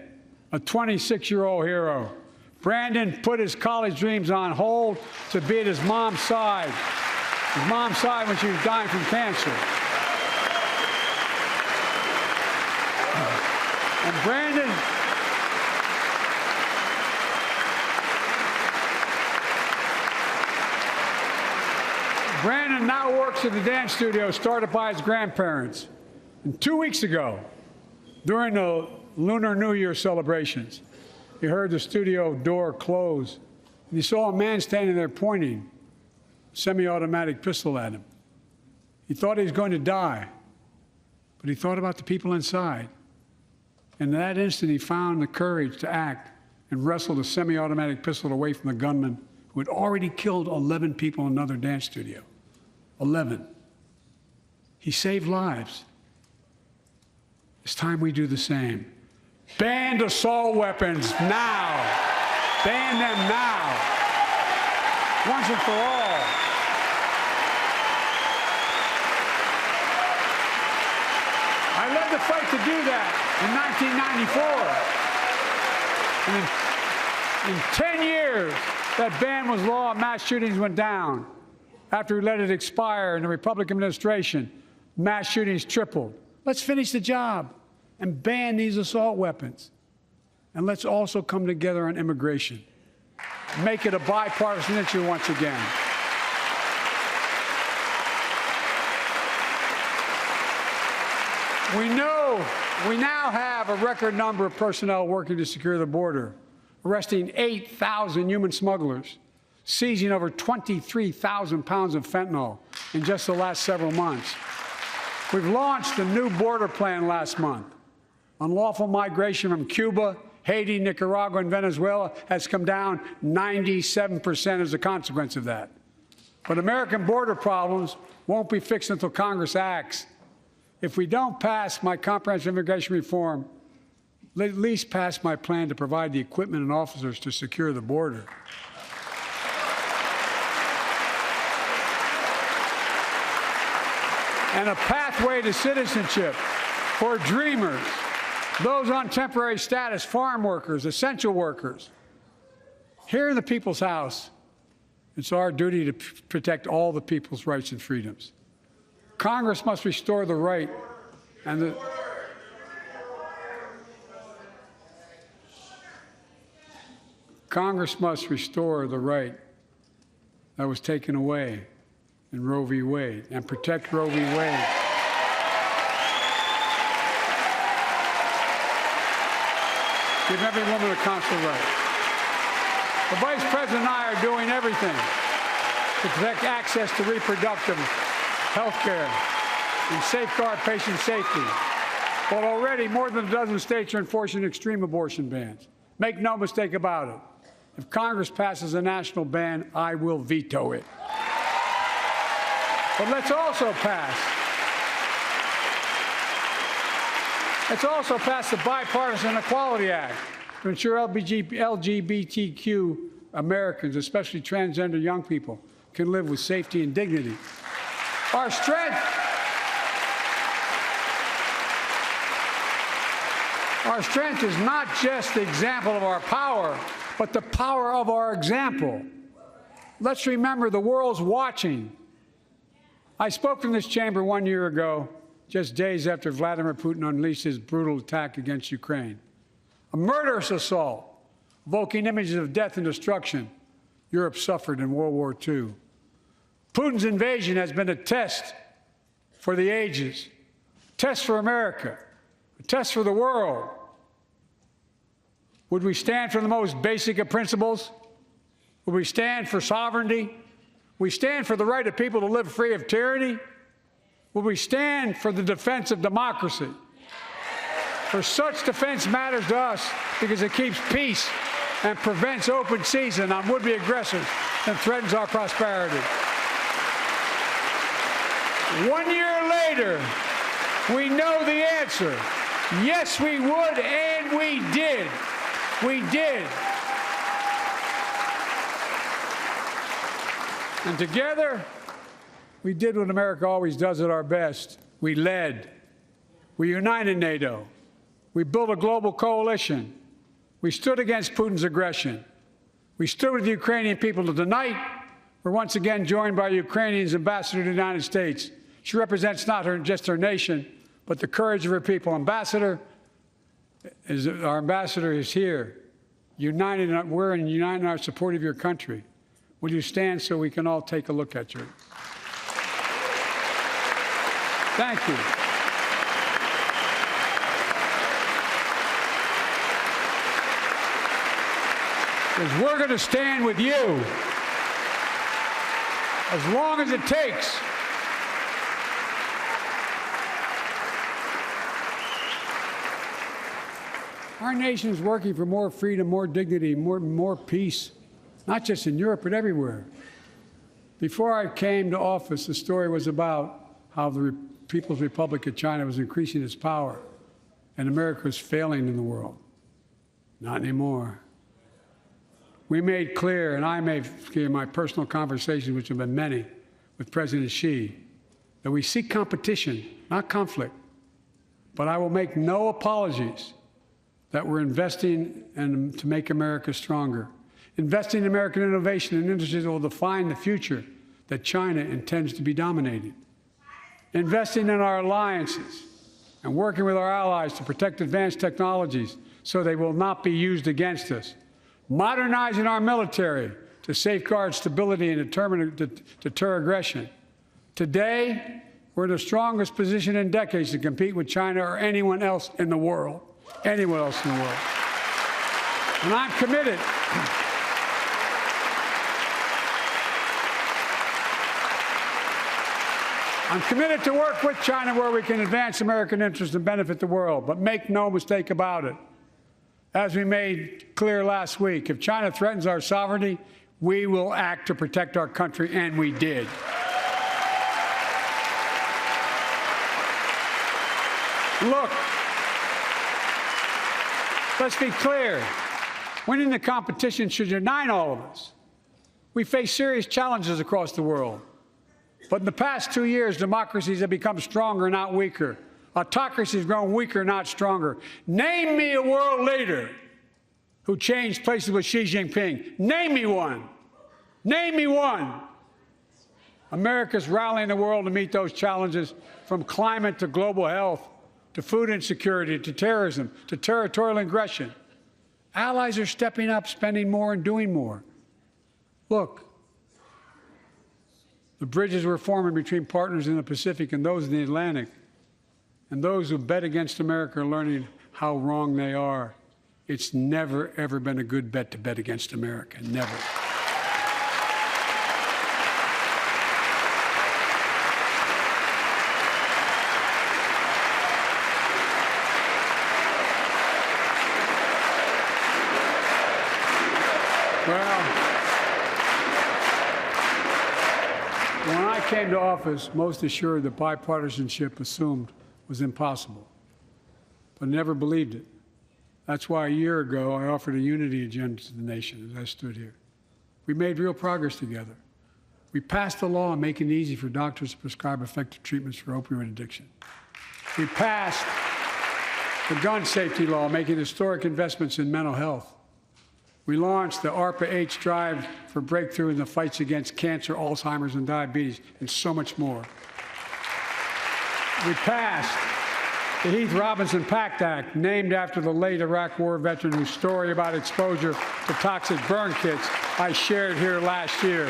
a 26-year-old hero. Brandon put his college dreams on hold to be at his mom's side. His mom's side when she was dying from cancer. And Brandon now works at the dance studio started by his grandparents. And 2 weeks ago, during the Lunar New Year celebrations, he heard the studio door close, and he saw a man standing there pointing a semi-automatic pistol at him. He thought he was going to die, but he thought about the people inside. And in that instant, he found the courage to act and wrestled a semi-automatic pistol away from the gunman who had already killed 11 people in another dance studio. 11. He saved lives. It's time we do the same. Ban assault weapons now. Ban them now. Once and for all. I led the fight to do that in 1994. And in 10 years, that ban was law and mass shootings went down. After we let it expire in the Republican administration, mass shootings tripled. Let's finish the job and ban these assault weapons. And let's also come together on immigration. Make it a bipartisan issue once again. We know we now have a record number of personnel working to secure the border, arresting 8,000 human smugglers, seizing over 23,000 pounds of fentanyl in just the last several months. We've launched a new border plan last month. Unlawful migration from Cuba, Haiti, Nicaragua, and Venezuela has come down 97% as a consequence of that. But American border problems won't be fixed until Congress acts. If we don't pass my comprehensive immigration reform, at least pass my plan to provide the equipment and officers to secure the border. And a pathway to citizenship for dreamers, those on temporary status, farm workers, essential workers. Here in the People's House, it's our duty to protect all the people's rights and freedoms. Congress must restore the right and the Congress must restore the right that was taken away in Roe v. Wade and protect Roe v. Wade. Give every woman a constitutional right. The Vice President and I are doing everything to protect access to reproductive health care and safeguard patient safety. But already more than a dozen states are enforcing extreme abortion bans. Make no mistake about it. If Congress passes a national ban, I will veto it. But let's also pass the Bipartisan Equality Act to ensure LGBTQ Americans, especially transgender young people, can live with safety and dignity. Our strength is not just the example of our power, but the power of our example. Let's remember the world's watching. I spoke in this chamber 1 year ago, just days after Vladimir Putin unleashed his brutal attack against Ukraine. A murderous assault, evoking images of death and destruction Europe suffered in World War II. Putin's invasion has been a test for the ages, a test for America, a test for the world. Would we stand for the most basic of principles? Would we stand for sovereignty? Would we stand for the right of people to live free of tyranny? Would we stand for the defense of democracy? For such defense matters to us because it keeps peace and prevents open season on would-be aggressors and threatens our prosperity. 1 year later, we know the answer. Yes, we would, and we did. We did. And together, we did what America always does at our best. We led. We united NATO. We built a global coalition. We stood against Putin's aggression. We stood with the Ukrainian people. Tonight, we're once again joined by Ukraine's ambassador to the United States. She represents not just her nation, but the courage of her people. Our ambassador is here, united. We're united in our support of your country. Will you stand so we can all take a look at you? Thank you. Because we're going to stand with you as long as it takes. Our nation is working for more freedom, more dignity, more peace, not just in Europe, but everywhere. Before I came to office, the story was about how the People's Republic of China was increasing its power and America was failing in the world. Not anymore. We made clear, and I made clear in my personal conversations, which have been many, with President Xi, that we seek competition, not conflict. But I will make no apologies that we're investing to make America stronger, investing in American innovation and industries that will define the future that China intends to be dominating, investing in our alliances and working with our allies to protect advanced technologies so they will not be used against us, modernizing our military to safeguard stability and deter aggression. Today, we're in the strongest position in decades to compete with China or anyone else in the world. Anyone else in the world. And I'm committed. I'm committed to work with China where we can advance American interests and benefit the world. But make no mistake about it. As we made clear last week, if China threatens our sovereignty, we will act to protect our country, and we did. Look, let's be clear. Winning the competition should unite all of us. We face serious challenges across the world. But in the past 2 years, democracies have become stronger, not weaker. Autocracies have grown weaker, not stronger. Name me a world leader who changed places with Xi Jinping. Name me one. Name me one. America's rallying the world to meet those challenges, from climate to global health, to food insecurity, to terrorism, to territorial aggression. Allies are stepping up, spending more, and doing more. Look, the bridges we're forming between partners in the Pacific and those in the Atlantic, and those who bet against America are learning how wrong they are. It's never, ever been a good bet to bet against America. Never. Well, when I came to office, most assured that bipartisanship assumed was impossible, but never believed it. That's why a year ago I offered a unity agenda to the nation as I stood here. We made real progress together. We passed a law making it easy for doctors to prescribe effective treatments for opioid addiction. We passed the gun safety law, making historic investments in mental health. We launched the ARPA-H drive for breakthrough in the fights against cancer, Alzheimer's, and diabetes, and so much more. We passed the Heath Robinson PACT Act, named after the late Iraq War veteran whose story about exposure to toxic burn kits I shared here last year.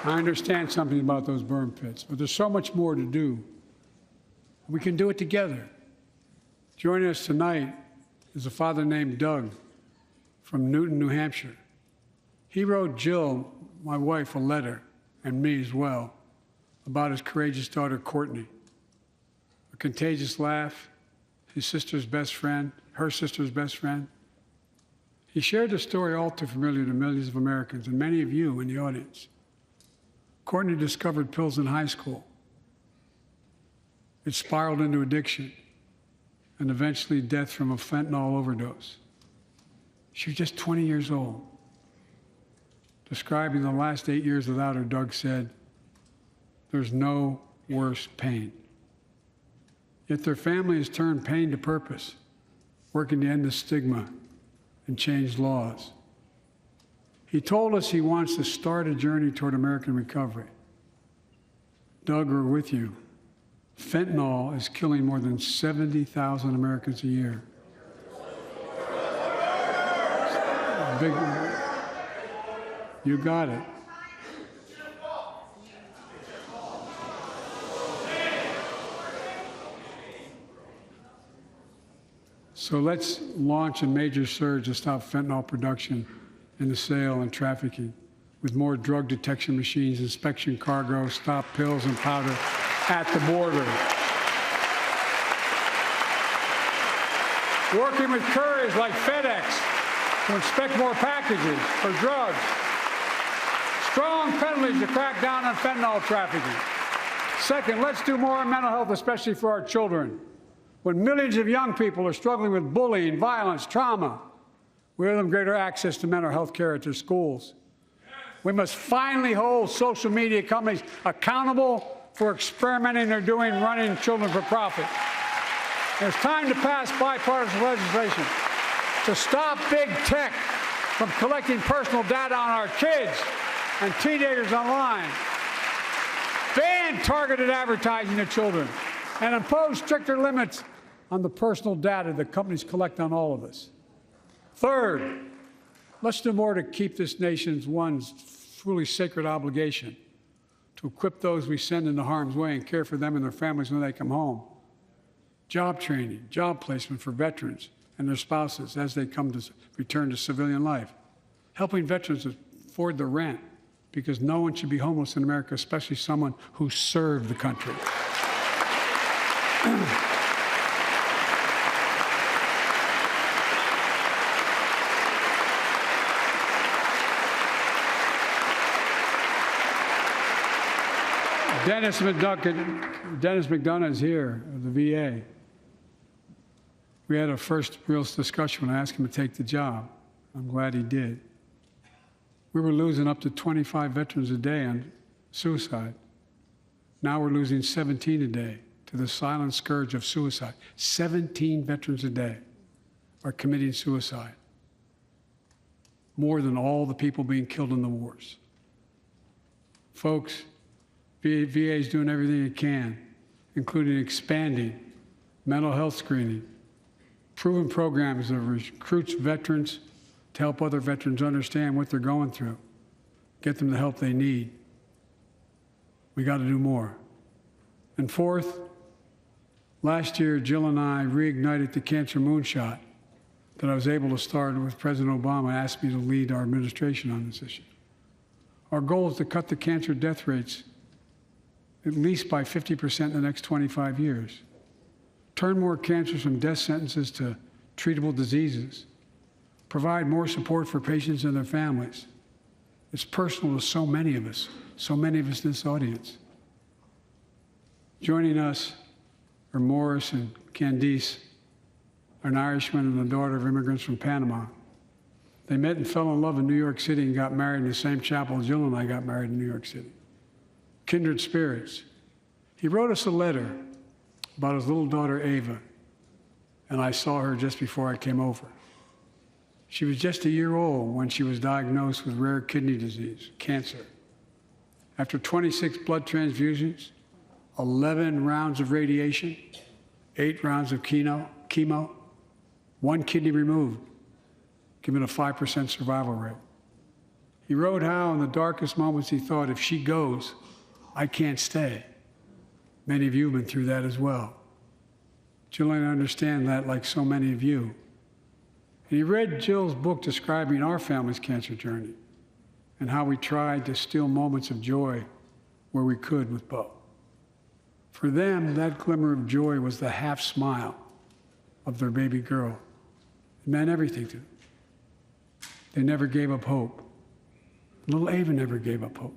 I understand something about those burn pits, but there's so much more to do. We can do it together. Joining us tonight is a father named Doug from Newton, New Hampshire. He wrote Jill, my wife, a letter, and me as well, about his courageous daughter, Courtney. A contagious laugh, his sister's best friend, her sister's best friend. He shared a story all too familiar to millions of Americans and many of you in the audience. Courtney discovered pills in high school. It spiraled into addiction and eventually death from a fentanyl overdose. She was just 20 years old. Describing the last 8 years without her, Doug said, "There's no worse pain." Yet their family has turned pain to purpose, working to end the stigma and change laws. He told us he wants to start a journey toward American recovery. Doug, we're with you. Fentanyl is killing more than 70,000 Americans a year. You got it. So let's launch a major surge to stop fentanyl production and the sale and trafficking, with more drug detection machines, inspection cargo, stop pills and powder at the border. Working with couriers like FedEx to inspect more packages for drugs. Strong penalties to crack down on fentanyl trafficking. Second, let's do more on mental health, especially for our children. When millions of young people are struggling with bullying, violence, trauma, we owe them greater access to mental health care at their schools. We must finally hold social media companies accountable for experimenting they're doing running children for profit. It's time to pass bipartisan legislation to stop big tech from collecting personal data on our kids and teenagers online, ban targeted advertising to children, and impose stricter limits on the personal data that companies collect on all of us. Third, let's do more to keep this nation's ones truly sacred obligation to equip those we send into harm's way and care for them and their families when they come home. Job training, job placement for veterans and their spouses as they come to return to civilian life. Helping veterans afford the rent, because no one should be homeless in America, especially someone who served the country. Dennis McDonough is here, of the VA. We had a first real discussion when I asked him to take the job. I'm glad he did. We were losing up to 25 veterans a day on suicide. Now we're losing 17 a day to the silent scourge of suicide. 17 veterans a day are committing suicide. More than all the people being killed in the wars. Folks, VA is doing everything it can, including expanding mental health screening, proven programs that recruits veterans to help other veterans understand what they're going through, get them the help they need. We got to do more. And fourth, last year, Jill and I reignited the cancer moonshot that I was able to start with President Obama asked me to lead our administration on this issue. Our goal is to cut the cancer death rates at least by 50% in the next 25 years. Turn more cancers from death sentences to treatable diseases. Provide more support for patients and their families. It's personal to so many of us in this audience. Joining us are Morris and Candice, an Irishman and the daughter of immigrants from Panama. They met and fell in love in New York City and got married in the same chapel Jill and I got married in New York City. Kindred spirits. He wrote us a letter about his little daughter, Ava, and I saw her just before I came over. She was just a year old when she was diagnosed with rare kidney disease, cancer. After 26 blood transfusions, 11 rounds of radiation, 8 rounds of chemo, 1 kidney removed, given a 5% survival rate. He wrote how in the darkest moments he thought, if she goes, I can't stay. Many of you have been through that as well. Jill and I understand that like so many of you. And he read Jill's book describing our family's cancer journey and how we tried to steal moments of joy where we could with Bo. For them, that glimmer of joy was the half smile of their baby girl. It meant everything to them. They never gave up hope. Little Ava never gave up hope.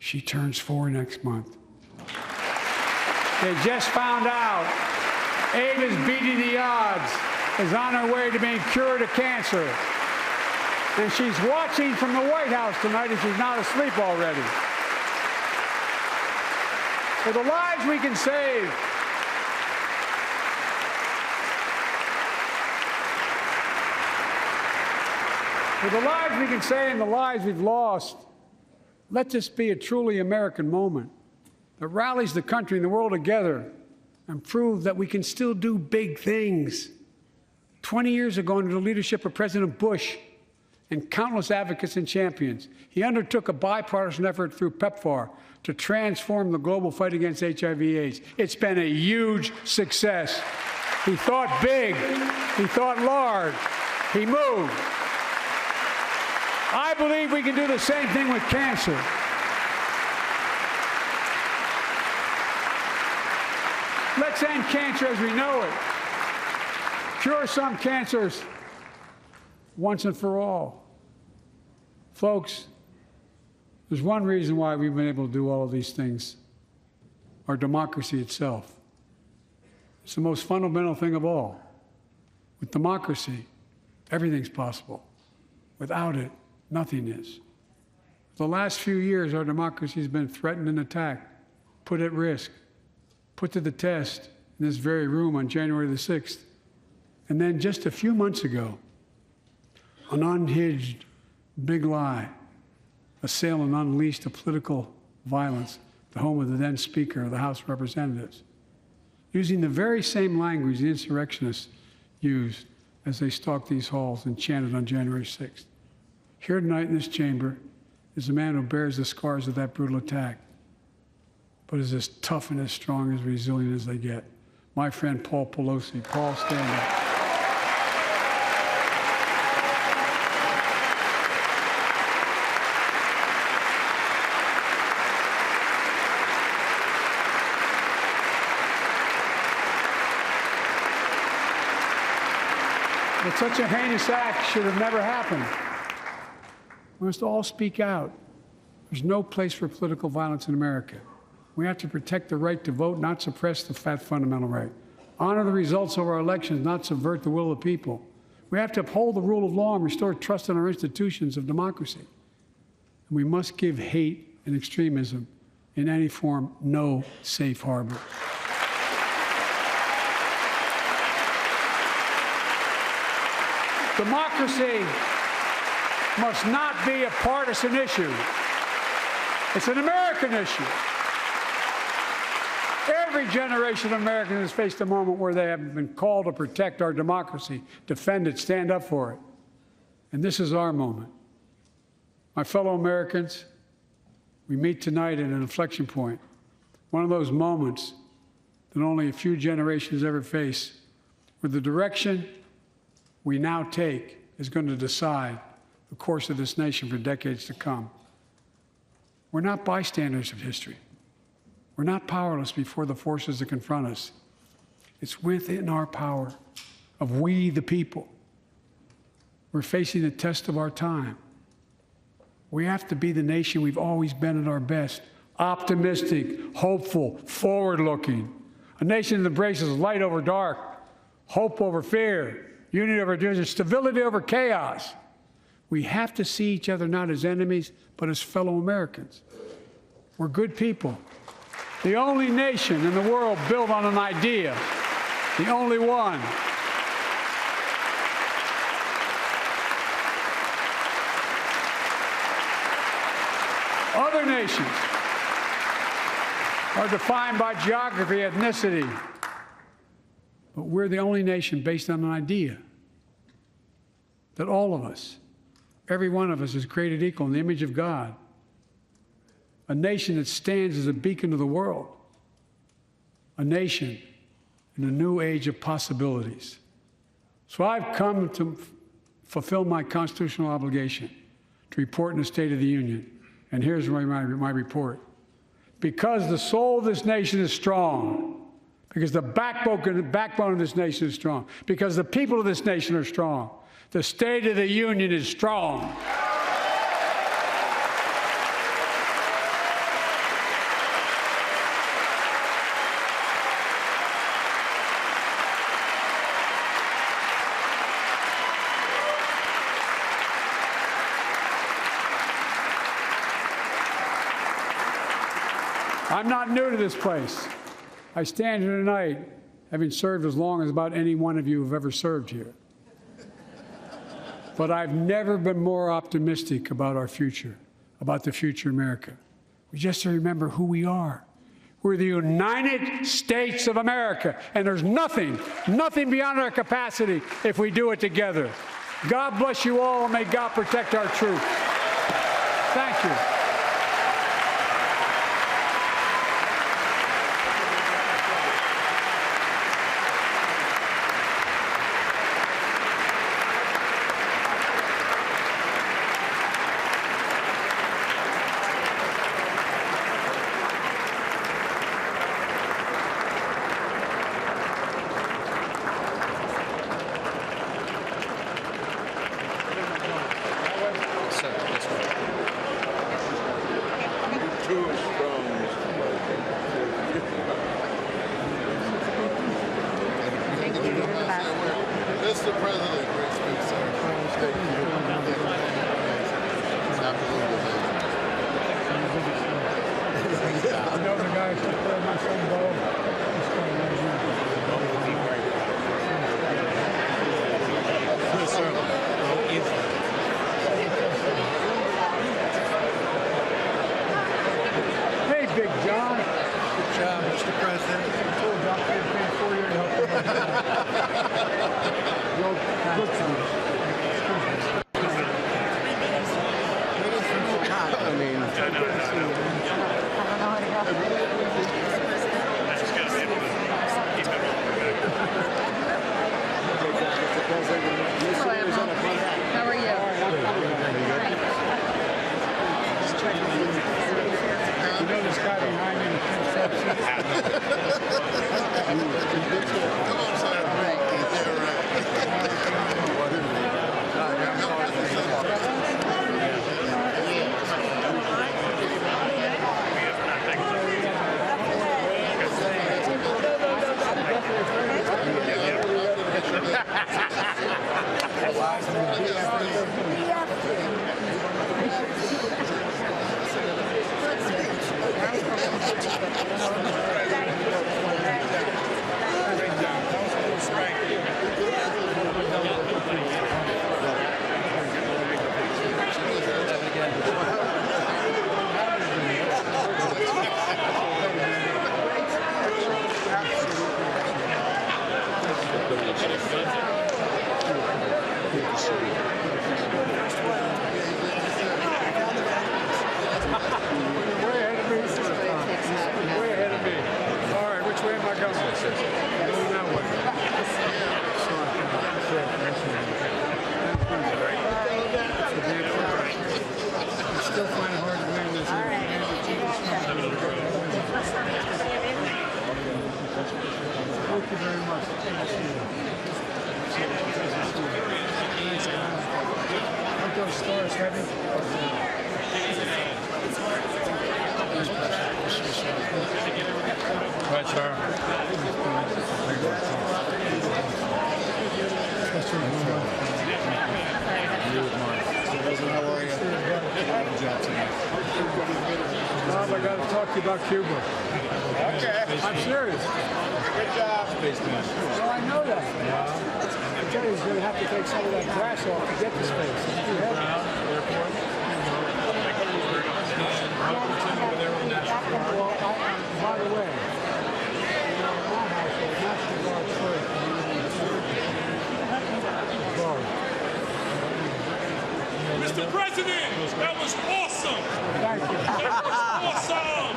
She turns 4 next month. They just found out Ava's beating the odds, is on her way to being cured of cancer. And she's watching from the White House tonight if she's not asleep already. For the lives we can save, for the lives we can save and the lives we've lost, let this be a truly American moment that rallies the country and the world together and proves that we can still do big things. 20 years ago, under the leadership of President Bush and countless advocates and champions, he undertook a bipartisan effort through PEPFAR to transform the global fight against HIV/AIDS. It's been a huge success. He thought big. He thought large. He moved. I believe we can do the same thing with cancer. Let's end cancer as we know it. Cure some cancers once and for all. Folks, there's one reason why we've been able to do all of these things. Our democracy itself. It's the most fundamental thing of all. With democracy, everything's possible. Without it, nothing is. For the last few years, our democracy has been threatened and attacked, put at risk, put to the test in this very room on January the 6th. And then just a few months ago, an unhinged big lie assailed and unleashed a political violence, the home of the then Speaker of the House of Representatives, using the very same language the insurrectionists used as they stalked these halls and chanted on January 6th. Here tonight in this chamber is a man who bears the scars of that brutal attack, but is as tough and as strong and as resilient as they get. My friend Paul Pelosi. Paul, stand up. But such a heinous act should have never happened. We must all speak out. There's no place for political violence in America. We have to protect the right to vote, not suppress the fundamental right. Honor the results of our elections, not subvert the will of the people. We have to uphold the rule of law and restore trust in our institutions of democracy. And we must give hate and extremism in any form no safe harbor. Democracy must not be a partisan issue. It's an American issue. Every generation of Americans has faced a moment where they have been called to protect our democracy, defend it, stand up for it. And this is our moment. My fellow Americans, we meet tonight at an inflection point, one of those moments that only a few generations ever face, where the direction we now take is going to decide the course of this nation for decades to come. We're not bystanders of history. We're not powerless before the forces that confront us. It's within our power of we, the people. We're facing the test of our time. We have to be the nation we've always been at our best, optimistic, hopeful, forward-looking, a nation that embraces light over dark, hope over fear, unity over division, stability over chaos. We have to see each other not as enemies, but as fellow Americans. We're good people. The only nation in the world built on an idea, the only one. Other nations are defined by geography, ethnicity, but we're the only nation based on an idea that all of us, every one of us, is created equal in the image of God. A nation that stands as a beacon to the world. A nation in a new age of possibilities. So I've come to fulfill my constitutional obligation to report in the State of the Union. And here's my report. Because the soul of this nation is strong, because the backbone of this nation is strong, because the people of this nation are strong, the State of the Union is strong. I'm not new to this place. I stand here tonight having served as long as about any one of you have ever served here. But I've never been more optimistic about our future, about the future of America. We just have to remember who we are. We're the United States of America, and there's nothing beyond our capacity if we do it together. God bless you all, and may God protect our troops. Thank you. Mr. President, great speech, sir. Thank you. It's absolutely amazing. You know the guy who took care of my son, Bo? Yes, sir. Hey, Big John. Good job, Mr. President. Good You know this guy behind me in the pinstripe suit? Come on, son. Thank you very much. Aren't those stars heavy? Right, sir. How are you? Bob, I got to talk to you about Cuba. Okay. I'm serious. Good job. Spaceman. Well, I know that. I tell you, he's going to have to take some of that grass off to get the space. It's too heavy. Well, by the way, in my household, National Guard first. Guard. Mr. President, that was awesome! Thank you. Awesome!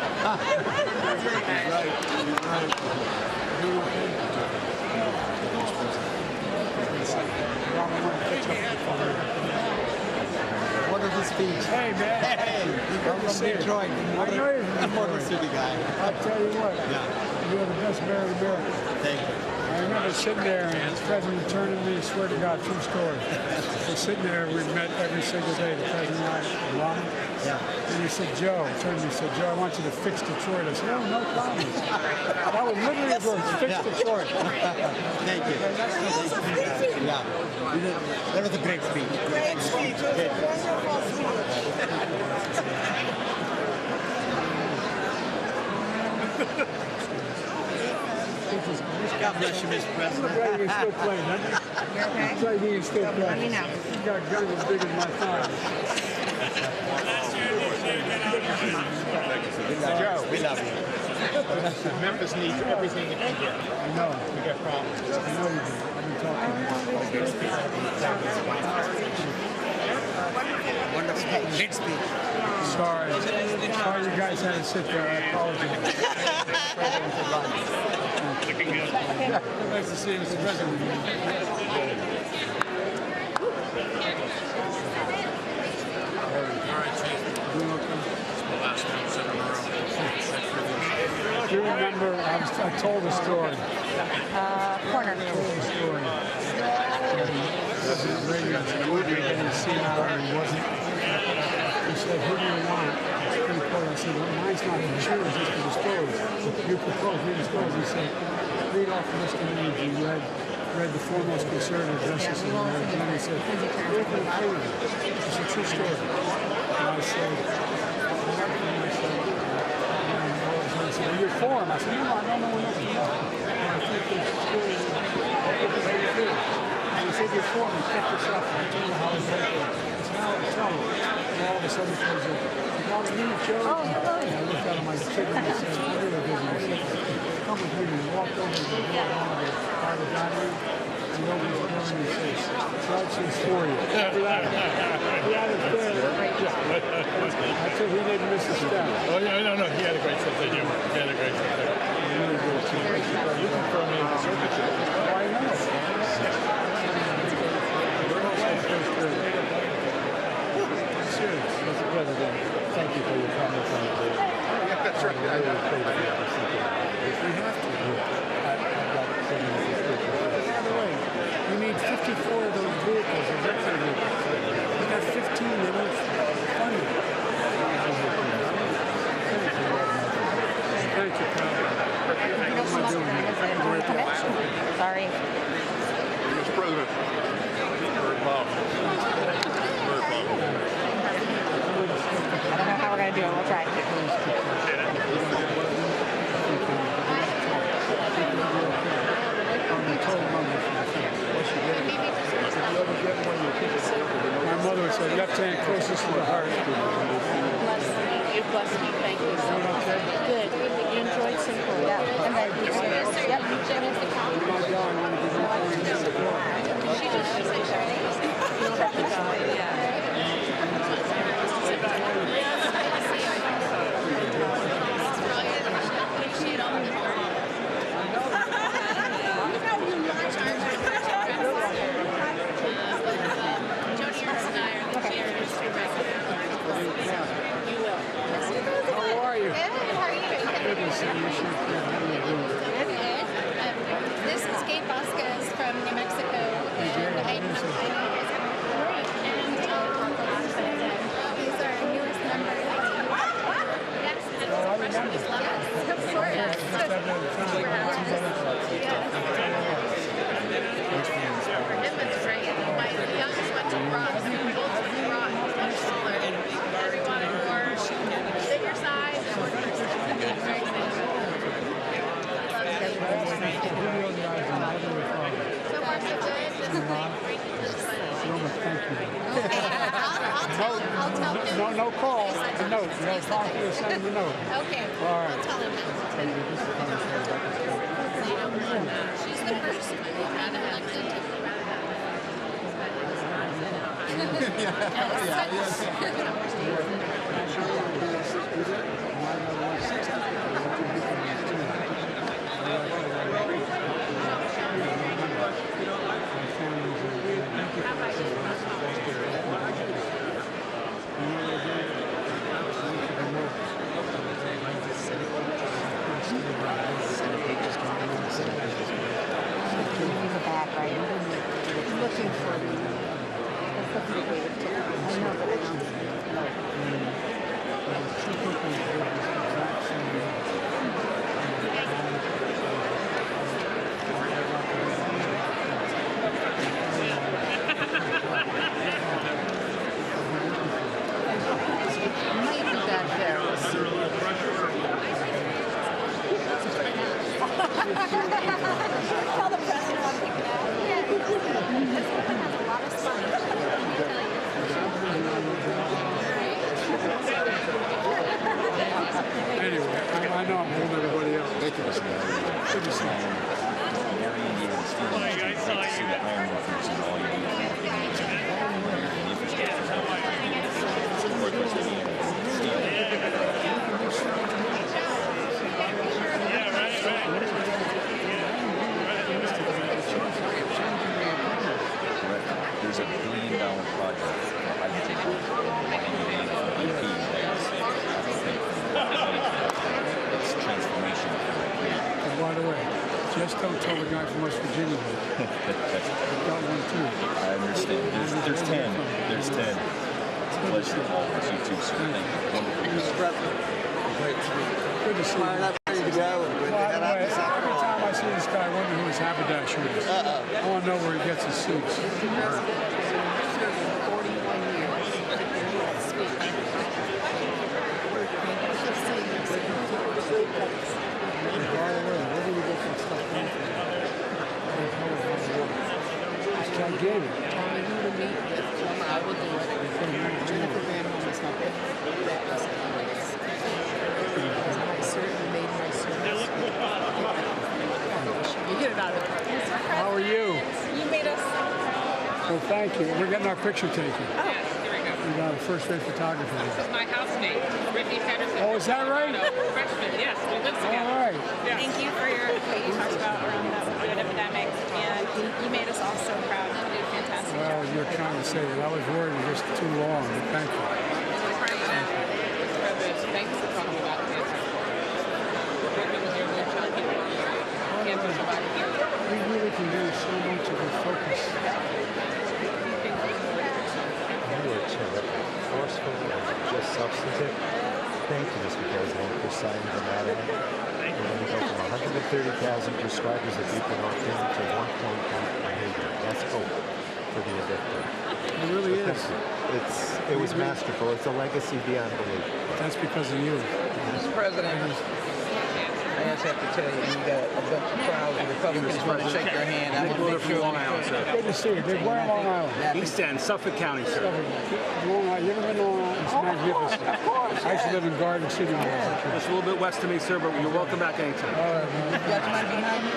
Wonderful speech. Hey, man. Hey, I'm from Detroit. I'm Motor City guy. I'll tell you what. Yeah. You're the best mayor of America. Thank you. I remember sitting there and the president turned to me, swear to God, true story. We're sitting there, we've met every single day, the president and I, Obama. Yeah. And he said, Joe, turned to me and said, Joe, I want you to fix Detroit. I said, oh, no problem. That was literally the word, fix Detroit. Thank you. Yeah. That was a great speech. Great speech. It was a wonderful God bless you, Mr. President. Look like you can still play, doesn't it? Okay. Looks like you can still play. Let me know. You got guns as big as my thigh. Joe, we love you. Memphis needs everything it can get. I know. We got problems. I know you do. I've been talking to you. Wonderful. Great speech. Sorry. Sorry you guys had to sit there. I apologize. Nice to see you, Mr. President. Do you remember, I told a story. corner. I told a story. President Reagan said, getting senile and he wasn't. He said, who do you want? I said, well, mine's not to choose, it's to dispose. You propose, we dispose. He said, read off the list of names. He read the foremost conservative justices in America. And he said, where's the freedom? It's a true story. And I said, well, you're for him. I said, no, I don't know what you're for. And I think this story is very good. And he said, you're for him. Check this out. I tell you how it's happening. It's how I tell you. And all of a sudden, he goes, you got to meet Joe? And I looked out at my kid and I said, I'm really busy. He said, come with me. And he walked over to the door of the private dining room. And he opened the door and he says, Judge is for you. That is fair. I said he didn't miss a step. Oh, yeah, no, he had a great sense of humor. He had a great sense of humor. Really good too. You confirmed me in the circuit. Oh, I know. Serious, Mr. President. Thank you for Yeah, we'll try. My mother would say, left hand closest to the heart. You're blessed. Thank you so much. Good. You enjoyed Singapore. Yeah. And then you said, yep. She just said Chinese. How are you? Good. How are you doing? Good to see you. Good. This is Kate Vasquez from New Mexico, and I know you guys have great. And these are our newest members. Yes, of course. It was great. My youngest went to Ross. Both went to Ross. Much smaller. We wanted more bigger size. Very excited. So far, so good. This is like breaking the Thank you. I'll tell him. No call. A note. You have to talk to send him a note. Okay. All right. I'll tell him. She's the first elected Looking for the way to take it. I know that I don't. Might be back there. We'll see. Tell the president I'll pick it up. Yeah, this one has a lot of fun. Let me tell you. Anyway, I know I'm holding everybody else. Thank you, Mr. Mayor. Good to see you. There's a $1 billion project for hydrogen it's transformation. And by the way, just don't tell the guy from West Virginia that. I've got one too. I understand. There's 10. There's 10. It's a pleasure always. You too, sir. Thank you. Good to see you. Ready to go. By the way, every time I see this guy, I wonder who his haberdasher is. I want to know where he gets his suits. 41 years. It's gigantic. Tell me who to meet with. I will do it. Jennifer Granholm is not there. That was hilarious. I certainly made my service. You get it out of there. How are you? You made us. Well, thank you. We're getting our picture taken. Yes, here we go. We got a first-rate photographer This here. is my housemate, Brittany Patterson. Oh, is that right? Freshman, yes, we live together. All right. Yeah. Thank you for what you talked about around the opioid epidemic, and you made us all so proud. You did a fantastic job. Well, you're trying to say that. I was worried it was just too long, but thank you. We're trying to spread this. Thanks for talking about cancer. Brittany was here, we were trying to get cancer survivors here. We really can do so much of a focus. You were terrific, forceful, and just substantive. Thank you, Mr. President, for signing the matter. We're going to go from 130,000 prescribers of buprenorphine to 1.8 million. That's hope. for the addicted. It really is. It was masterful. It's a legacy beyond belief. That's because of you. Mr. President, I just have to tell you, you got a bunch of crowds of Republicans want to shake your hand. I want to make sure Long Island, sir. Good to see you. Big where in Long Island? East End, Suffolk County, sir. Long Island. You ever been to Long Island? It's magnificent. Of course. I used to live in Garden City. It's a little bit west of me, sir, but you're welcome back anytime. You got your money behind you?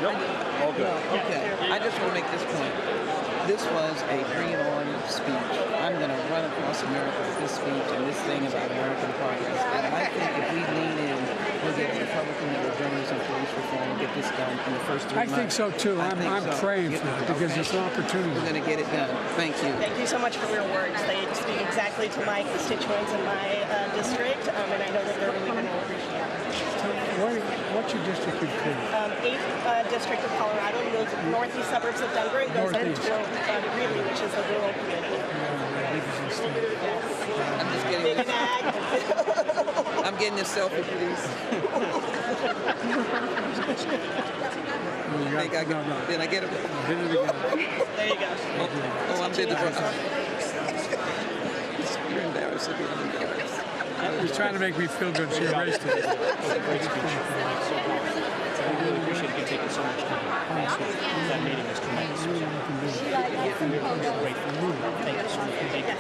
Nope, all good. Okay. I just want to make this point. This was a dream-on speech. I'm going to run across America with this speech and this thing about American progress. And I think if we lean in, we'll get a Republican that will journalism and police reform and get this done in the first 3 months. I think so too. I'm praying for it because it's an opportunity. We're going to get it done. Thank you. Thank you so much for your words. They speak exactly to my constituents in my district, and I know that they're really going to appreciate it. What's your district include? 8th District of Colorado, northeast suburbs of Denver, and goes into Greeley, which is a rural community. I'm just getting Big and ag. I'm getting this selfie, please. Then I get it. There you go. Oh, I'm getting it. You're embarrassing me. I'm embarrassed. He's trying to make me feel good. She erased it. I really appreciate you taking so much time. Honestly, that meeting was tremendous. Great for you. Thank you so much. Thank you.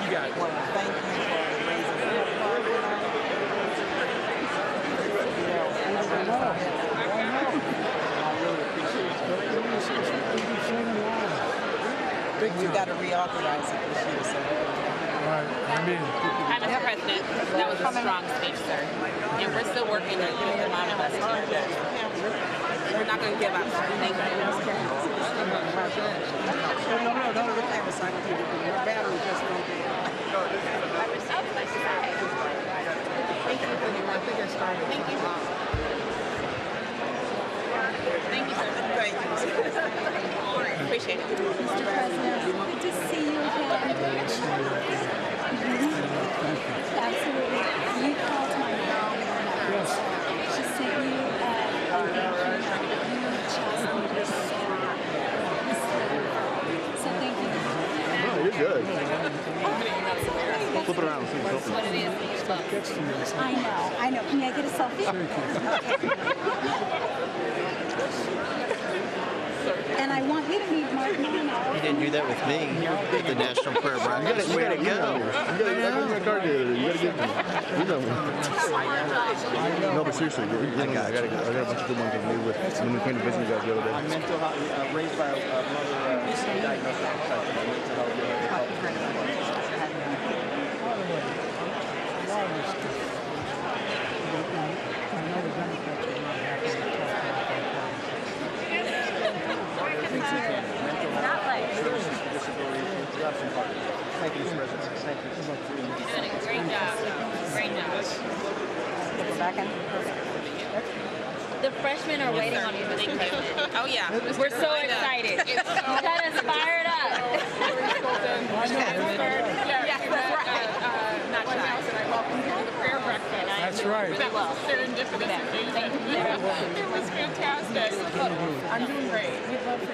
You got it. Thank you for raising We've got to reauthorize it this year, so. Hi, Mr. President. That was a strong speech, sir. And we're still working to get the amount of us here. We're not going to give up, sir. Thank you. No, the camera side of your battery just don't get Thank you. I think I started. Thank you. Thank you, sir. Thank you. Appreciate it. Mr. President, good to see you again. Absolutely. You called my mom. Yes. She sent you so thank you. No, you're good. Flip it around. See what's What it is. I know. Can I get a selfie? And I want you to meet Mark Mono. You didn't do that with me. With the National Prayer Breakfast. Way to go. You gotta car dealer. You gotta get me. You know me. No, but seriously, I got a bunch of good ones with me when we came to visit you guys the other day. I'm mental health, raised by a mother diagnosed with mental health. Thank you, Mr. President. Thank you. You're doing a great job. Great job. Second. The freshmen are waiting on you. Thank you. Oh, yeah. We're so excited. You got us fired up. That's right. That was serendipitous. It was fantastic. I'm doing great. We'd love for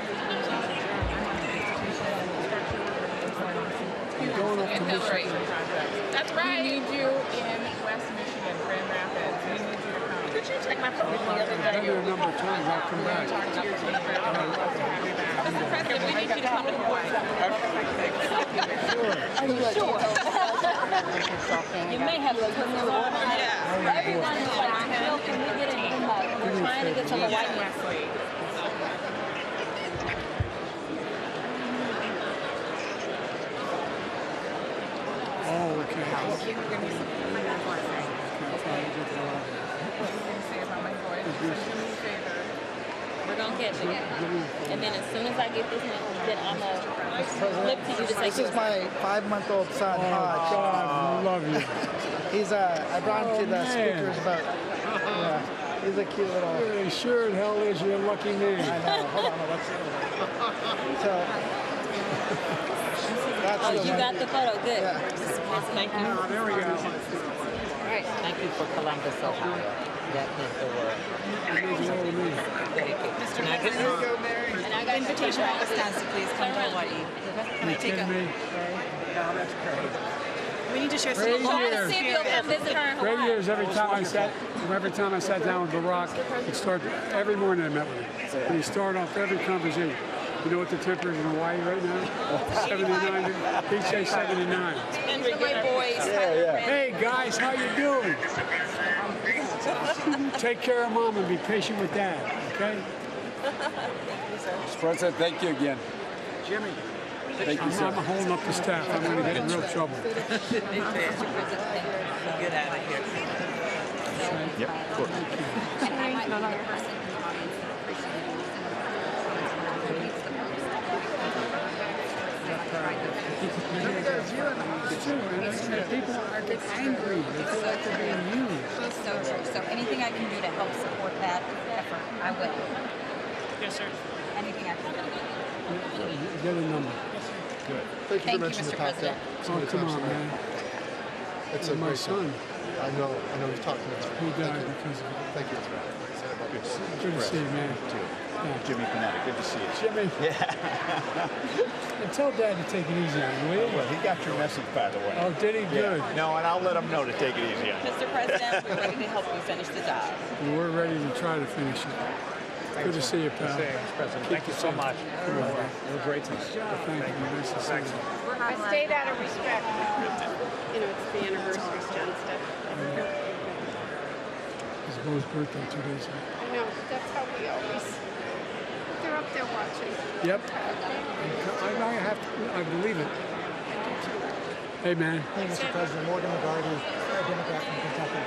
you. That's right. We need you in West Michigan, Grand Rapids. We need you to come. Did you check my phone the other day? I've been there a number of times. I'll come back. Mr. President, we need you to come to Hawaii. Sure. You may have to put them on. Yeah. Everyone is like, Jill, can we get into the mud? We're trying to get to Hawaii next week. Oh, okay. We're going to catch it. And then as soon as I get this message, then I'm going to flip to you to say This is my 5-month-old son, Hodge. God, I love you. He's I brought him to the speakers about. Yeah, he's a cute little. Yeah, sure, hell is. You're a lucky man. I know. Hold on, let's. So. Oh, you got the photo. Good. Yeah. Thank you. There we go. All right. Thank you for Columbus, Ohio. That is the word. Mr. President, and I got invitation from Wisconsin, please come to Hawaii. Can I take a? No, that's crazy. We need to share some Great local year. see if you'll come visit her in Great Hawaii. years. Every time I sat down with Barack, it started every morning I met with him. And he started off every conversation. You know what the temperature is in Hawaii right now? 79. He'd say 79. And for my boys. Hey guys, how you doing? Take care of mom and be patient with dad, okay? Mr. President, thank you again. Jimmy. Thank you, sir. I'm holding up the staff. I'm going to get in real trouble. Get out of here. Yep, of course. And I might be the person in the audience that appreciates it the People are getting angry. They feel like they're being used. So true. So anything I can do to help support that effort, I will. Yes, sir. Anything I can do. Get a number. Good. Thank you, Mr. President. Oh, come on, man. It's my son. I know he's talking about it. He died because of it. Thank you. Good to see you, man. Jimmy Panetta, good to see you. Jimmy. Yeah. And tell Dad to take it easy on you, will you? Well, he got your message, by the way. Oh, did he? Good. No, and I'll let him know to take it easy on you. Mr. President, we're ready to help you finish the job. We're ready to try to finish it. Good to see you, pal. Mr. President, thank you so much. You're great to see you. Thank you. Nice to see you. I stayed out of respect. You know, it's the anniversary John stuff. It's Bo's birthday 2 days ago. I know, that's how we always, they're up there watching. Yep. I have to, I believe it. Hey, man. Hey, Mr. President, Morgan McGarty, a Democrat from Kentucky.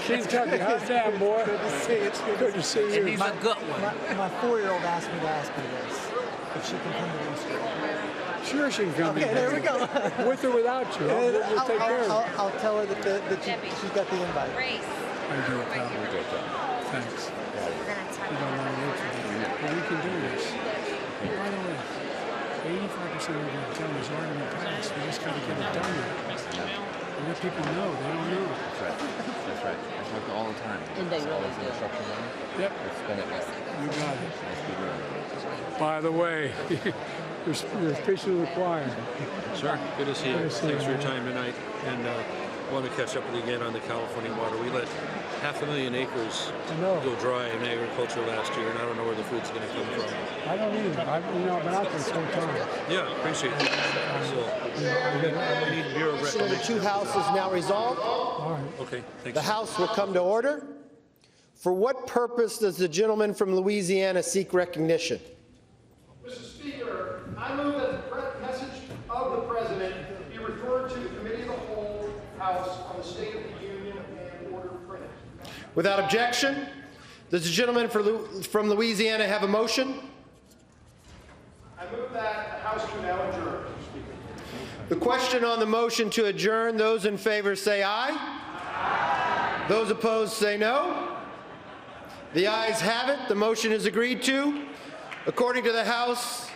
Kentucky, how's that, boy? Good to see you. Good to see you. He's a good one. My 4-year-old asked me to ask you this, if she can come to Easter. Sure she can come. Okay, there we go. With or without you. We'll take care of it. I'll tell her that she's got the invite. Grace. I do, pal. Thanks. We're going to talk We got a lot of work to do. But we can do this. By the way, 85% of the time is already been passed. We just got to get it done now. And let people know. They don't know. That's right. That's right. I talk to all the time. And they really do. Yep. You got it. By the way, you're speaking to the choir. Sure. Good to see you. Good to see Thanks you, for your man. time tonight. And want to catch up with you again on the California water. We let 500,000 acres go dry in agriculture last year, and I don't know where the food's going to come from. I don't either. I've been out there this whole time. Yeah, appreciate that. So, we need Bureau of So the Reclamation. two houses now resolved. All right. Okay, thanks. The House will come to order. For what purpose does the gentleman from Louisiana seek recognition? Mr. Speaker, I move that the message of the President be referred to the Committee of the Whole House on the State of the Union and order printed. Without objection, does the gentleman from Louisiana have a motion? I move that the House do now adjourn, Mr. Speaker. The question on the motion to adjourn, those in favor say aye. Aye. Those opposed say no. The ayes have it. The motion is agreed to. According to the House,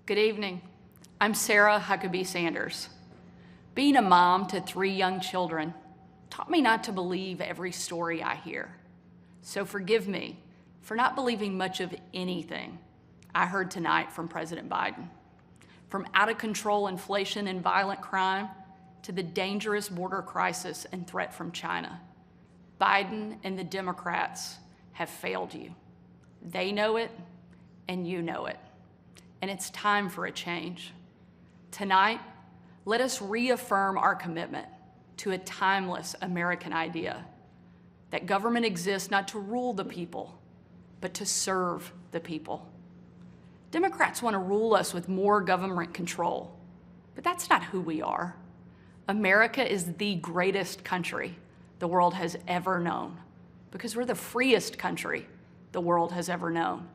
Good evening. I'm Sarah Huckabee Sanders. Being a mom to 3 young children taught me not to believe every story I hear. So forgive me for not believing much of anything I heard tonight from President Biden. From out-of-control inflation and violent crime to the dangerous border crisis and threat from China, Biden and the Democrats have failed you. They know it, and you know it. And it's time for a change. Tonight, let us reaffirm our commitment to a timeless American idea that government exists not to rule the people, but to serve the people. Democrats want to rule us with more government control, but that's not who we are. America is the greatest country the world has ever known because we're the freest country the world has ever known,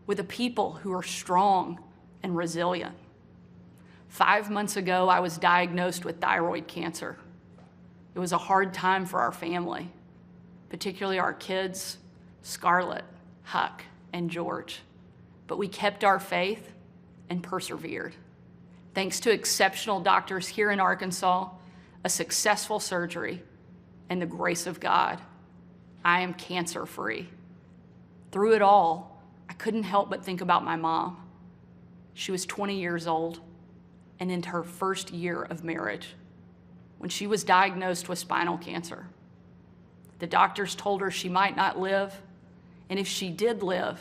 with a people who are strong and resilient. 5 months ago, I was diagnosed with thyroid cancer. It was a hard time for our family, particularly our kids, Scarlett, Huck, and George. But we kept our faith and persevered. Thanks to exceptional doctors here in Arkansas, a successful surgery, and the grace of God, I am cancer-free. Through it all, I couldn't help but think about my mom. She was 20 years old and in her first year of marriage when she was diagnosed with spinal cancer. The doctors told her she might not live, and if she did live,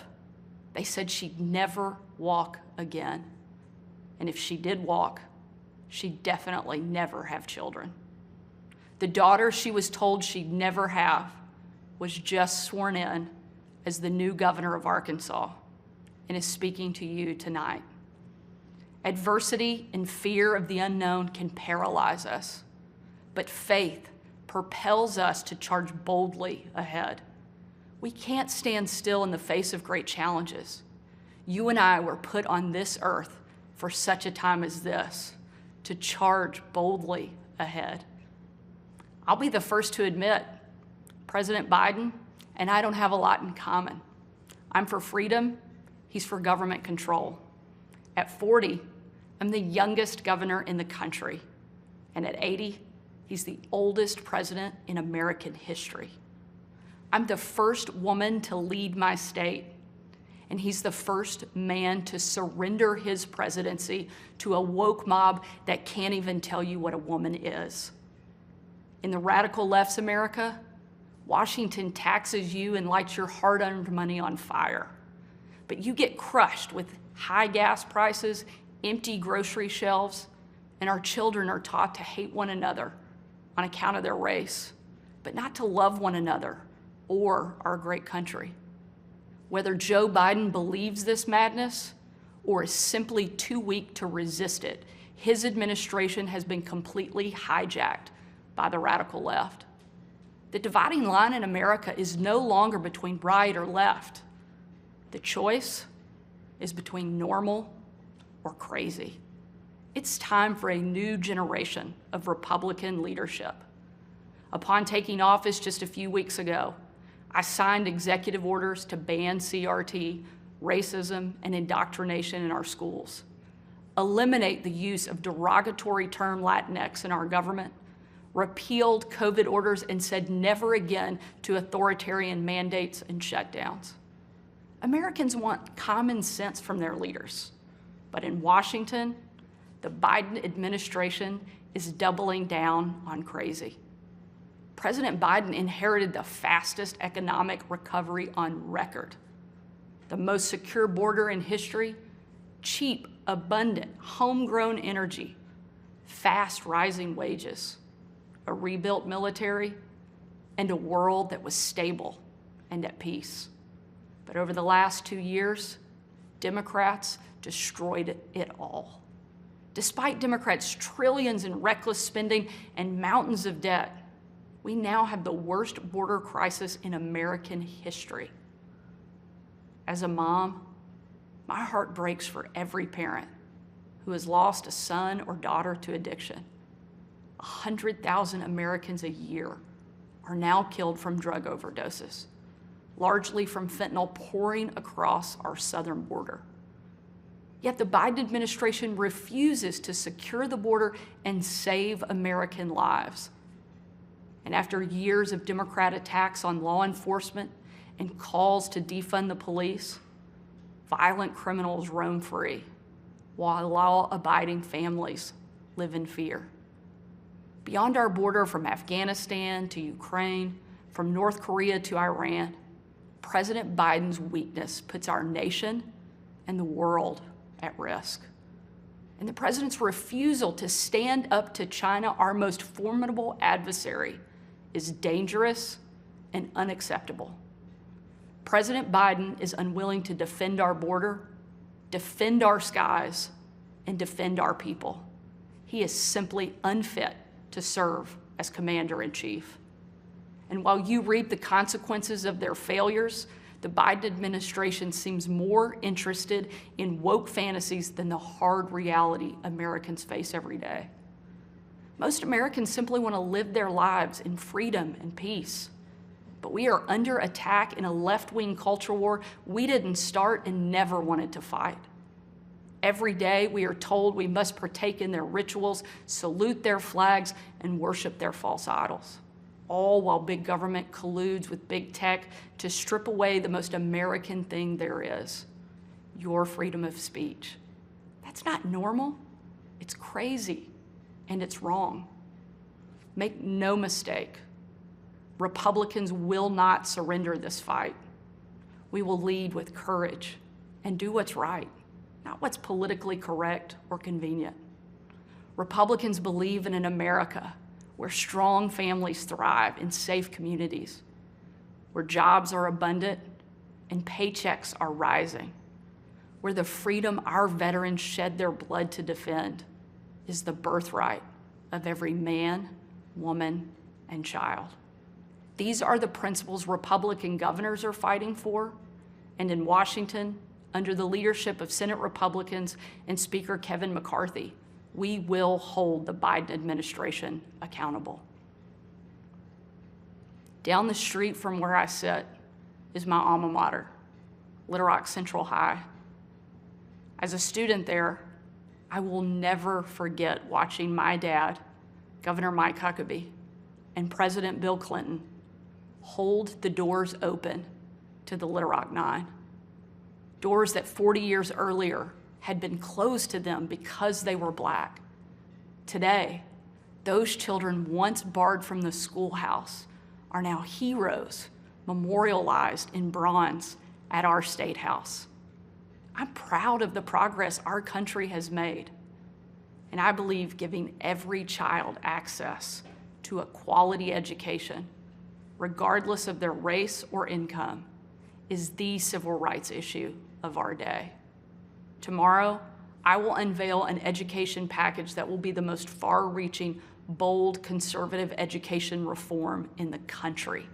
they said she'd never walk again. And if she did walk, she'd definitely never have children. The daughter she was told she'd never have was just sworn in as the new governor of Arkansas and is speaking to you tonight. Adversity and fear of the unknown can paralyze us, but faith propels us to charge boldly ahead. We can't stand still in the face of great challenges. You and I were put on this earth for such a time as this, to charge boldly ahead. I'll be the first to admit, President Biden and I don't have a lot in common. I'm for freedom, he's for government control. At 40, I'm the youngest governor in the country. And at 80, he's the oldest president in American history. I'm the first woman to lead my state, and he's the first man to surrender his presidency to a woke mob that can't even tell you what a woman is. In the radical left's America, Washington taxes you and lights your hard-earned money on fire. But you get crushed with high gas prices, empty grocery shelves, and our children are taught to hate one another on account of their race, but not to love one another or our great country. Whether Joe Biden believes this madness or is simply too weak to resist it, his administration has been completely hijacked by the radical left. The dividing line in America is no longer between right or left. The choice is between normal or crazy. It's time for a new generation of Republican leadership. Upon taking office just a few weeks ago, I signed executive orders to ban CRT, racism, and indoctrination in our schools, eliminate the use of derogatory term Latinx in our government, repealed COVID orders, and said never again to authoritarian mandates and shutdowns. Americans want common sense from their leaders, but in Washington, the Biden administration is doubling down on crazy. President Biden inherited the fastest economic recovery on record, the most secure border in history, cheap, abundant, homegrown energy, fast rising wages, a rebuilt military, and a world that was stable and at peace. But over the last 2 years, Democrats destroyed it all. Despite Democrats' trillions in reckless spending and mountains of debt, we now have the worst border crisis in American history. As a mom, my heart breaks for every parent who has lost a son or daughter to addiction. 100,000 Americans a year are now killed from drug overdoses, largely from fentanyl pouring across our southern border. Yet the Biden administration refuses to secure the border and save American lives. And after years of Democrat attacks on law enforcement and calls to defund the police, violent criminals roam free, while law-abiding families live in fear. Beyond our border, from Afghanistan to Ukraine, from North Korea to Iran, President Biden's weakness puts our nation and the world at risk. And the president's refusal to stand up to China, our most formidable adversary, is dangerous and unacceptable. President Biden is unwilling to defend our border, defend our skies, and defend our people. He is simply unfit to serve as commander-in-chief. And while you reap the consequences of their failures, the Biden administration seems more interested in woke fantasies than the hard reality Americans face every day. Most Americans simply want to live their lives in freedom and peace. But we are under attack in a left-wing culture war we didn't start and never wanted to fight. Every day we are told we must partake in their rituals, salute their flags, and worship their false idols, all while big government colludes with big tech to strip away the most American thing there is, your freedom of speech. That's not normal. It's crazy, and it's wrong. Make no mistake, Republicans will not surrender this fight. We will lead with courage and do what's right, not what's politically correct or convenient. Republicans believe in an America where strong families thrive in safe communities, where jobs are abundant and paychecks are rising, where the freedom our veterans shed their blood to defend is the birthright of every man, woman, and child. These are the principles Republican governors are fighting for, and in Washington, under the leadership of Senate Republicans and Speaker Kevin McCarthy, we will hold the Biden administration accountable. Down the street from where I sit is my alma mater, Little Rock Central High. As a student there, I will never forget watching my dad, Governor Mike Huckabee, and President Bill Clinton hold the doors open to the Little Rock Nine. Doors that 40 years earlier had been closed to them because they were Black. Today, those children once barred from the schoolhouse are now heroes memorialized in bronze at our State House. I'm proud of the progress our country has made, and I believe giving every child access to a quality education, regardless of their race or income, is the civil rights issue of our day. Tomorrow, I will unveil an education package that will be the most far-reaching, bold, conservative education reform in the country.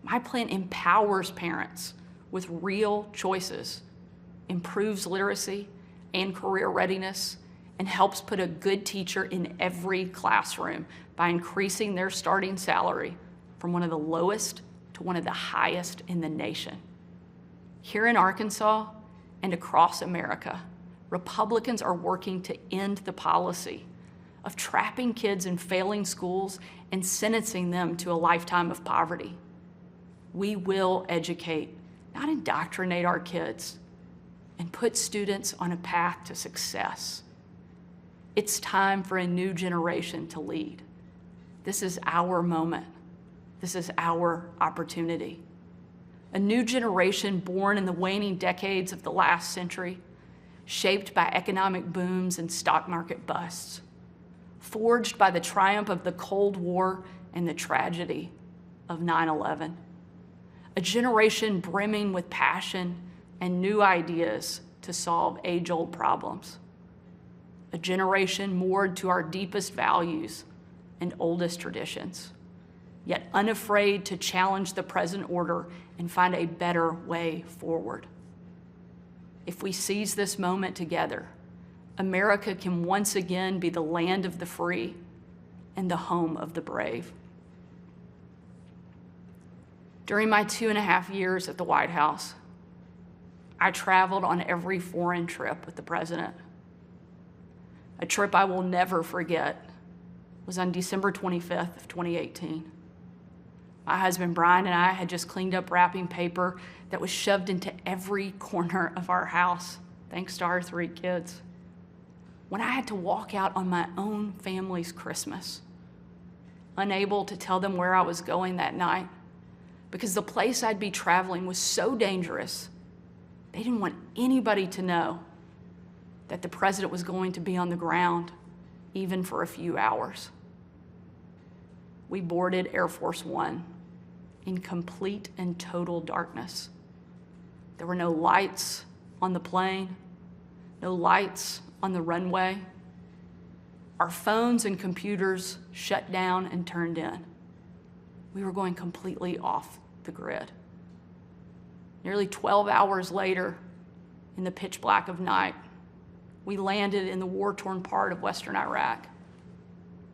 My plan empowers parents with real choices, improves literacy and career readiness, and helps put a good teacher in every classroom by increasing their starting salary from one of the lowest to one of the highest in the nation. Here in Arkansas and across America, Republicans are working to end the policy of trapping kids in failing schools and sentencing them to a lifetime of poverty. We will educate, not indoctrinate our kids, and put students on a path to success. It's time for a new generation to lead. This is our moment. This is our opportunity. A new generation born in the waning decades of the last century, shaped by economic booms and stock market busts, forged by the triumph of the Cold War and the tragedy of 9/11. A generation brimming with passion and new ideas to solve age-old problems. A generation moored to our deepest values and oldest traditions, yet unafraid to challenge the present order and find a better way forward. If we seize this moment together, America can once again be the land of the free and the home of the brave. During my 2.5 years at the White House, I traveled on every foreign trip with the president. A trip I will never forget was on December 25th of 2018. My husband Brian and I had just cleaned up wrapping paper that was shoved into every corner of our house, thanks to our 3 kids. When I had to walk out on my own family's Christmas, unable to tell them where I was going that night, because the place I'd be traveling was so dangerous, they didn't want anybody to know that the president was going to be on the ground, even for a few hours. We boarded Air Force One in complete and total darkness. There were no lights on the plane, no lights on the runway. Our phones and computers shut down and turned in. We were going completely off the grid. Nearly 12 hours later, in the pitch black of night, we landed in the war-torn part of Western Iraq.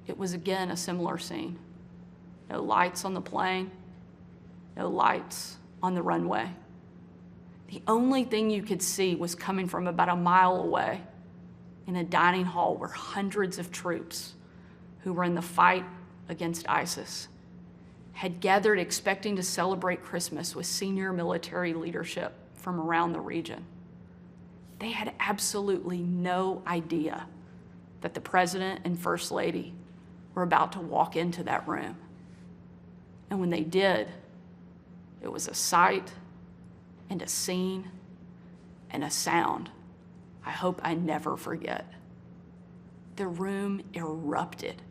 It was again a similar scene. No lights on the plane, no lights on the runway. The only thing you could see was coming from about a mile away in a dining hall where hundreds of troops who were in the fight against ISIS had gathered expecting to celebrate Christmas with senior military leadership from around the region. They had absolutely no idea that the president and first lady were about to walk into that room. And when they did, it was a sight and a scene and a sound I hope I never forget. The room erupted.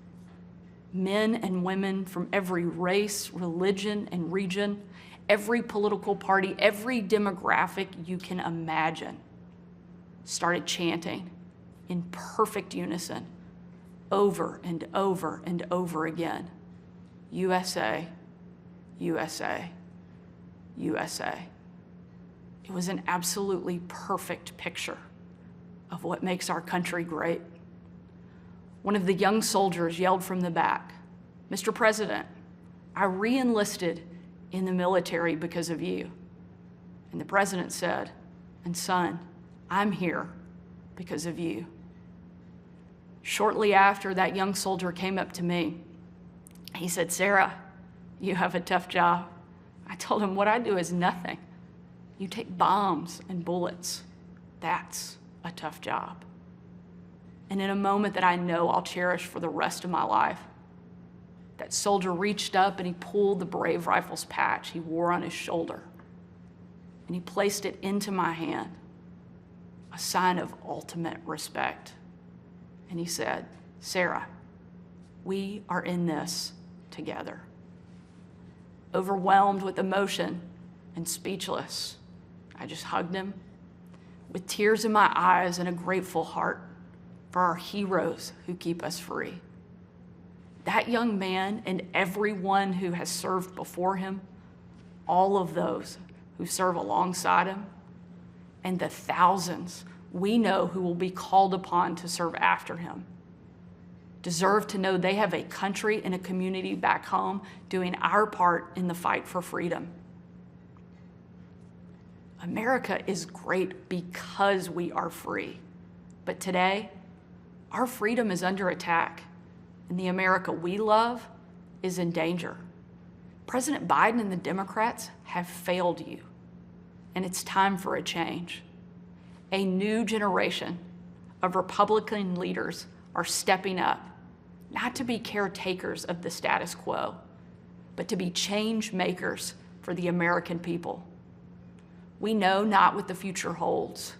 Men and women from every race, religion, and region, every political party, every demographic you can imagine, started chanting in perfect unison over and over and over again, USA, USA, USA. It was an absolutely perfect picture of what makes our country great. One of the young soldiers yelled from the back, "Mr. President, I re-enlisted in the military because of you." And the president said, "And son, I'm here because of you." Shortly after, that young soldier came up to me. He said, "Sarah, you have a tough job." I told him, "What I do is nothing. You take bombs and bullets. That's a tough job." And in a moment that I know I'll cherish for the rest of my life, that soldier reached up and he pulled the Brave Rifles patch he wore on his shoulder, and he placed it into my hand, a sign of ultimate respect. And he said, "Sarah, we are in this together." Overwhelmed with emotion and speechless, I just hugged him with tears in my eyes and a grateful heart for our heroes who keep us free. That young man and everyone who has served before him, all of those who serve alongside him, and the thousands we know who will be called upon to serve after him, deserve to know they have a country and a community back home doing our part in the fight for freedom. America is great because we are free. But today, our freedom is under attack, and the America we love is in danger. President Biden and the Democrats have failed you, and it's time for a change. A new generation of Republican leaders are stepping up, not to be caretakers of the status quo, but to be change makers for the American people. We know not what the future holds,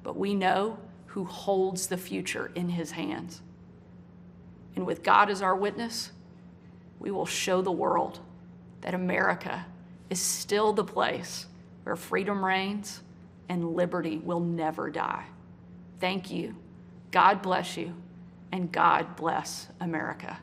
but we know who holds the future in his hands. And with God as our witness, we will show the world that America is still the place where freedom reigns and liberty will never die. Thank you. God bless you, and God bless America.